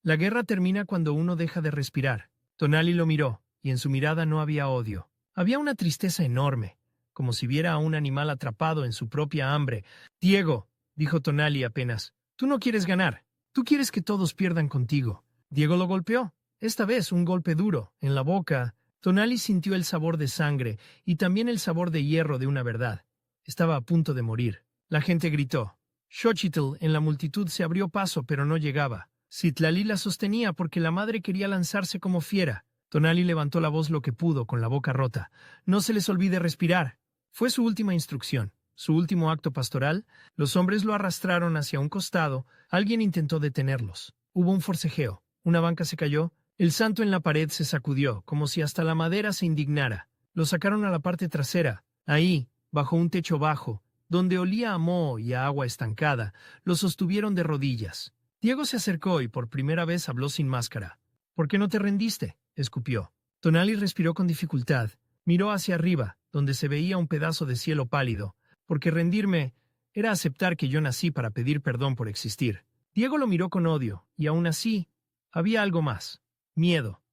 «La guerra termina cuando uno deja de respirar». Tonali lo miró, y en su mirada no había odio. Había una tristeza enorme, como si viera a un animal atrapado en su propia hambre. «Diego», dijo Tonali apenas, «tú no quieres ganar. Tú quieres que todos pierdan contigo». Diego lo golpeó. Esta vez un golpe duro, en la boca. Tonali sintió el sabor de sangre y también el sabor de hierro de una verdad. Estaba a punto de morir. La gente gritó. Xochitl en la multitud se abrió paso, pero no llegaba. Citlali la sostenía porque la madre quería lanzarse como fiera. Tonali levantó la voz lo que pudo, con la boca rota. «No se les olvide respirar». Fue su última instrucción, su último acto pastoral. Los hombres lo arrastraron hacia un costado. Alguien intentó detenerlos. Hubo un forcejeo. Una banca se cayó. El santo en la pared se sacudió, como si hasta la madera se indignara. Lo sacaron a la parte trasera. Ahí, bajo un techo bajo, donde olía a moho y a agua estancada, lo sostuvieron de rodillas. Diego se acercó y por primera vez habló sin máscara. «¿Por qué no te rendiste?», escupió. Tonali respiró con dificultad. Miró hacia arriba, donde se veía un pedazo de cielo pálido. «Porque rendirme era aceptar que yo nací para pedir perdón por existir». Diego lo miró con odio, y aún así, había algo más.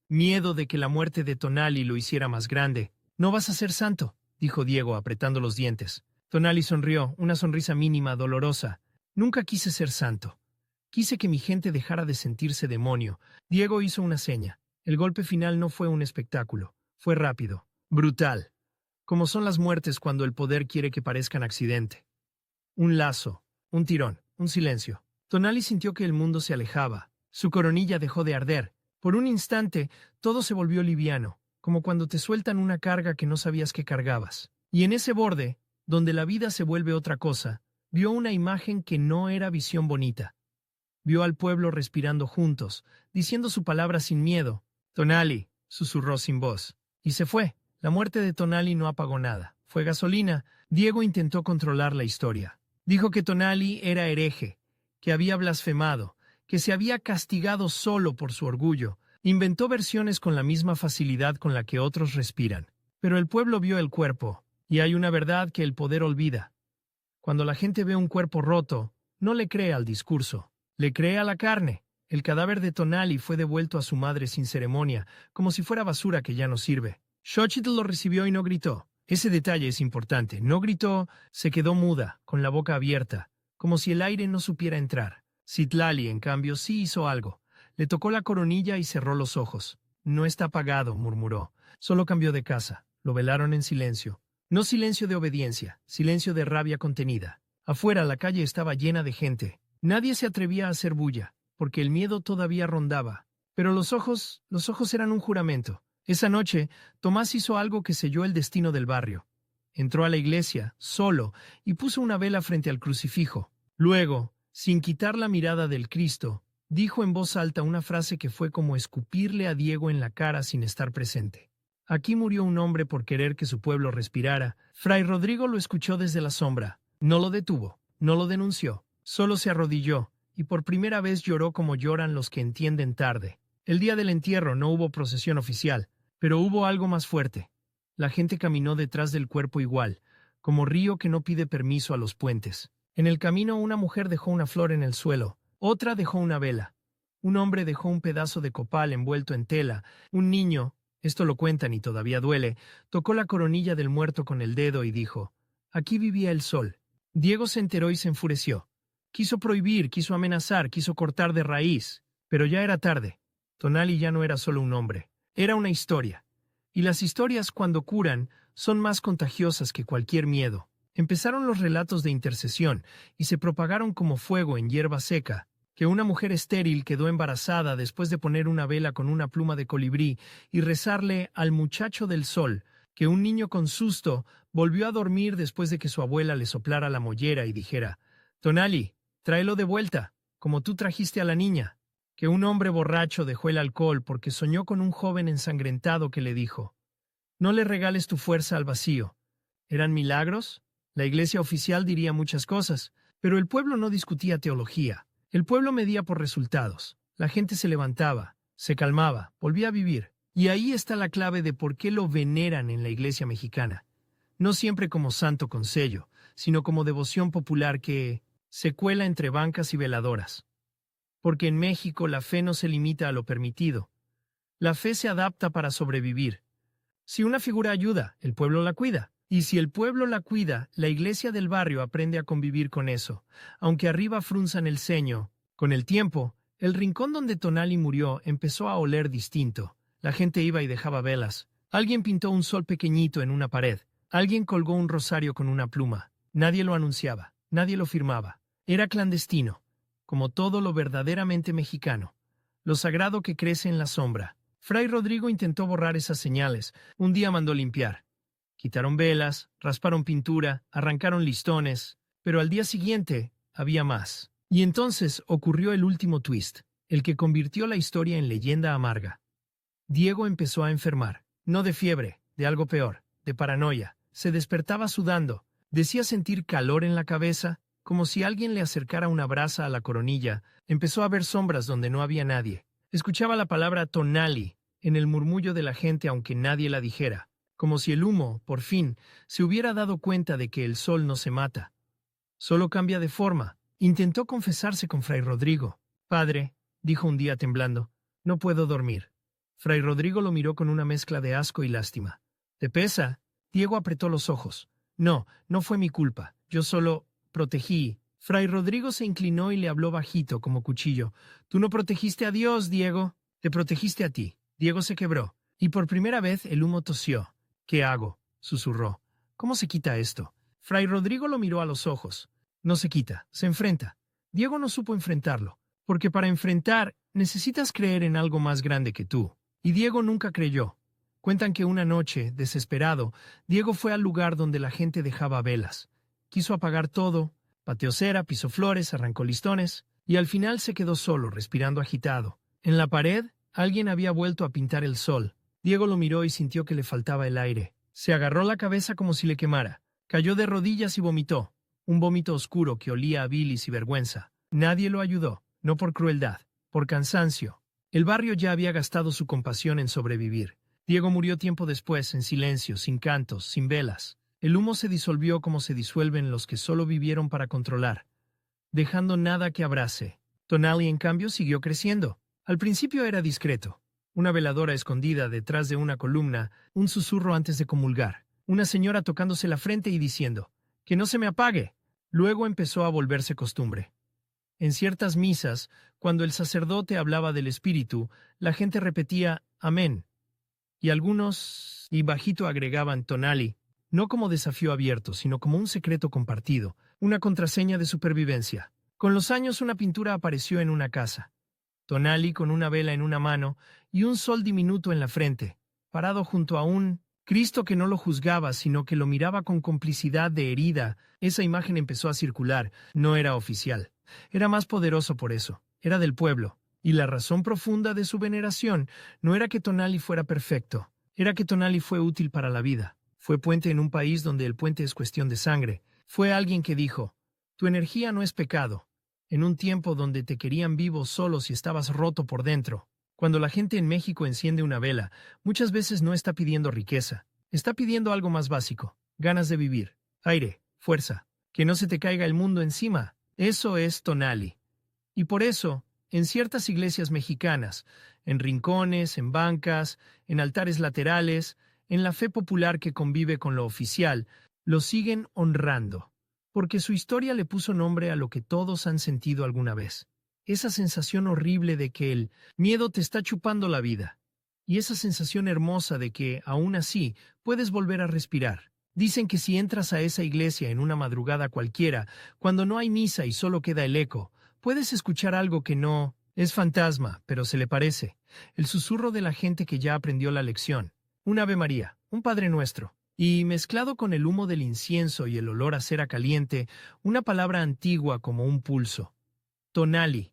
Miedo de que la muerte de Tonali lo hiciera más grande. «No vas a ser santo», dijo Diego apretando los dientes. Tonali sonrió, una sonrisa mínima, dolorosa. «Nunca quise ser santo. Quise que mi gente dejara de sentirse demonio». Diego hizo una seña. El golpe final no fue un espectáculo. Fue rápido, brutal. Como son las muertes cuando el poder quiere que parezcan accidente. Un lazo, un tirón, un silencio. Tonali sintió que el mundo se alejaba. Su coronilla dejó de arder. Por un instante, todo se volvió liviano, como cuando te sueltan una carga que no sabías que cargabas. Y en ese borde, donde la vida se vuelve otra cosa, vio una imagen que no era visión bonita. Vio al pueblo respirando juntos, diciendo su palabra sin miedo. «Tonali», susurró sin voz. Y se fue. La muerte de Tonali no apagó nada. Fue gasolina. Diego intentó controlar la historia. Dijo que Tonali era hereje, que había blasfemado, que se había castigado solo por su orgullo. Inventó versiones con la misma facilidad con la que otros respiran. Pero el pueblo vio el cuerpo, y hay una verdad que el poder olvida. Cuando la gente ve un cuerpo roto, no le cree al discurso, le cree a la carne. El cadáver de Tonali fue devuelto a su madre sin ceremonia, como si fuera basura que ya no sirve. Xochitl lo recibió y no gritó. Ese detalle es importante. No gritó, se quedó muda, con la boca abierta, como si el aire no supiera entrar. Citlali, en cambio, sí hizo algo. Le tocó la coronilla y cerró los ojos. «No está apagado», murmuró. «Solo cambió de casa». Lo velaron en silencio. No silencio de obediencia, silencio de rabia contenida. Afuera la calle estaba llena de gente. Nadie se atrevía a hacer bulla, porque el miedo todavía rondaba. Pero los ojos eran un juramento. Esa noche, Tomás hizo algo que selló el destino del barrio. Entró a la iglesia, solo, y puso una vela frente al crucifijo. Luego, sin quitar la mirada del Cristo, dijo en voz alta una frase que fue como escupirle a Diego en la cara sin estar presente. Aquí murió un hombre por querer que su pueblo respirara. Fray Rodrigo lo escuchó desde la sombra. No lo detuvo, no lo denunció, solo se arrodilló, y por primera vez lloró como lloran los que entienden tarde. El día del entierro no hubo procesión oficial, pero hubo algo más fuerte. La gente caminó detrás del cuerpo igual, como río que no pide permiso a los puentes. En el camino una mujer dejó una flor en el suelo, otra dejó una vela. Un hombre dejó un pedazo de copal envuelto en tela. Un niño, esto lo cuentan y todavía duele, tocó la coronilla del muerto con el dedo y dijo: «Aquí vivía el sol». Diego se enteró y se enfureció. Quiso prohibir, quiso amenazar, quiso cortar de raíz, pero ya era tarde. Tonali ya no era solo un hombre, era una historia. Y las historias, cuando curan, son más contagiosas que cualquier miedo. Empezaron los relatos de intercesión y se propagaron como fuego en hierba seca, que una mujer estéril quedó embarazada después de poner una vela con una pluma de colibrí y rezarle al muchacho del sol, que un niño con susto volvió a dormir después de que su abuela le soplara la mollera y dijera: «Tonali, tráelo de vuelta, como tú trajiste a la niña», que un hombre borracho dejó el alcohol porque soñó con un joven ensangrentado que le dijo: «No le regales tu fuerza al vacío». ¿Eran milagros? La iglesia oficial diría muchas cosas, pero el pueblo no discutía teología. El pueblo medía por resultados. La gente se levantaba, se calmaba, volvía a vivir. Y ahí está la clave de por qué lo veneran en la iglesia mexicana. No siempre como santo con sello, sino como devoción popular que se cuela entre bancas y veladoras. Porque en México la fe no se limita a lo permitido. La fe se adapta para sobrevivir. Si una figura ayuda, el pueblo la cuida. Y si el pueblo la cuida, la iglesia del barrio aprende a convivir con eso. Aunque arriba frunzan el ceño, con el tiempo, el rincón donde Tonali murió empezó a oler distinto. La gente iba y dejaba velas. Alguien pintó un sol pequeñito en una pared. Alguien colgó un rosario con una pluma. Nadie lo anunciaba, nadie lo firmaba. Era clandestino, como todo lo verdaderamente mexicano. Lo sagrado que crece en la sombra. Fray Rodrigo intentó borrar esas señales. Un día mandó limpiar. Quitaron velas, rasparon pintura, arrancaron listones, pero al día siguiente había más. Y entonces ocurrió el último twist, el que convirtió la historia en leyenda amarga. Diego empezó a enfermar, no de fiebre, de algo peor, de paranoia. Se despertaba sudando, decía sentir calor en la cabeza, como si alguien le acercara una brasa a la coronilla. Empezó a ver sombras donde no había nadie. Escuchaba la palabra Tonali en el murmullo de la gente aunque nadie la dijera. Como si el humo, por fin, se hubiera dado cuenta de que el sol no se mata. Solo cambia de forma. Intentó confesarse con Fray Rodrigo. «Padre», dijo un día temblando, «no puedo dormir». Fray Rodrigo lo miró con una mezcla de asco y lástima. «¿Te pesa?» Diego apretó los ojos. «No, no fue mi culpa. Yo solo protegí». Fray Rodrigo se inclinó y le habló bajito, como cuchillo. «Tú no protegiste a Dios, Diego. Te protegiste a ti». Diego se quebró, y por primera vez el humo tosió. «¿Qué hago?», susurró. «¿Cómo se quita esto?». Fray Rodrigo lo miró a los ojos. «No se quita, se enfrenta». Diego no supo enfrentarlo, porque para enfrentar necesitas creer en algo más grande que tú. Y Diego nunca creyó. Cuentan que una noche, desesperado, Diego fue al lugar donde la gente dejaba velas. Quiso apagar todo, pateó cera, pisó flores, arrancó listones, y al final se quedó solo, respirando agitado. En la pared, alguien había vuelto a pintar el sol. Diego lo miró y sintió que le faltaba el aire. Se agarró la cabeza como si le quemara. Cayó de rodillas y vomitó. Un vómito oscuro que olía a bilis y vergüenza. Nadie lo ayudó, no por crueldad, por cansancio. El barrio ya había gastado su compasión en sobrevivir. Diego murió tiempo después, en silencio, sin cantos, sin velas. El humo se disolvió como se disuelven los que solo vivieron para controlar, dejando nada que abrace. Tonali, en cambio, siguió creciendo. Al principio era discreto. Una veladora escondida detrás de una columna, un susurro antes de comulgar, una señora tocándose la frente y diciendo: «¡Que no se me apague!». Luego empezó a volverse costumbre. En ciertas misas, cuando el sacerdote hablaba del espíritu, la gente repetía «Amén». Y algunos, y bajito agregaban «Tonali». no como desafío abierto, sino como un secreto compartido, una contraseña de supervivencia. Con los años una pintura apareció en una casa. Tonali con una vela en una mano y un sol diminuto en la frente, parado junto a un Cristo que no lo juzgaba, sino que lo miraba con complicidad de herida. Esa imagen empezó a circular, no era oficial. Era más poderoso por eso, era del pueblo. Y la razón profunda de su veneración no era que Tonali fuera perfecto, era que Tonali fue útil para la vida. Fue puente en un país donde el puente es cuestión de sangre. Fue alguien que dijo, tu energía no es pecado. En un tiempo donde te querían vivo solo si estabas roto por dentro. Cuando la gente en México enciende una vela, muchas veces no está pidiendo riqueza. Está pidiendo algo más básico, ganas de vivir, aire, fuerza, que no se te caiga el mundo encima. Eso es Tonali. Y por eso, en ciertas iglesias mexicanas, en rincones, en bancas, en altares laterales, en la fe popular que convive con lo oficial, lo siguen honrando, porque su historia le puso nombre a lo que todos han sentido alguna vez. Esa sensación horrible de que el miedo te está chupando la vida, y esa sensación hermosa de que, aún así, puedes volver a respirar. Dicen que si entras a esa iglesia en una madrugada cualquiera, cuando no hay misa y solo queda el eco, puedes escuchar algo que no es fantasma, pero se le parece. El susurro de la gente que ya aprendió la lección. Un Ave María, un Padre Nuestro. Y mezclado con el humo del incienso y el olor a cera caliente, una palabra antigua como un pulso. Tonali.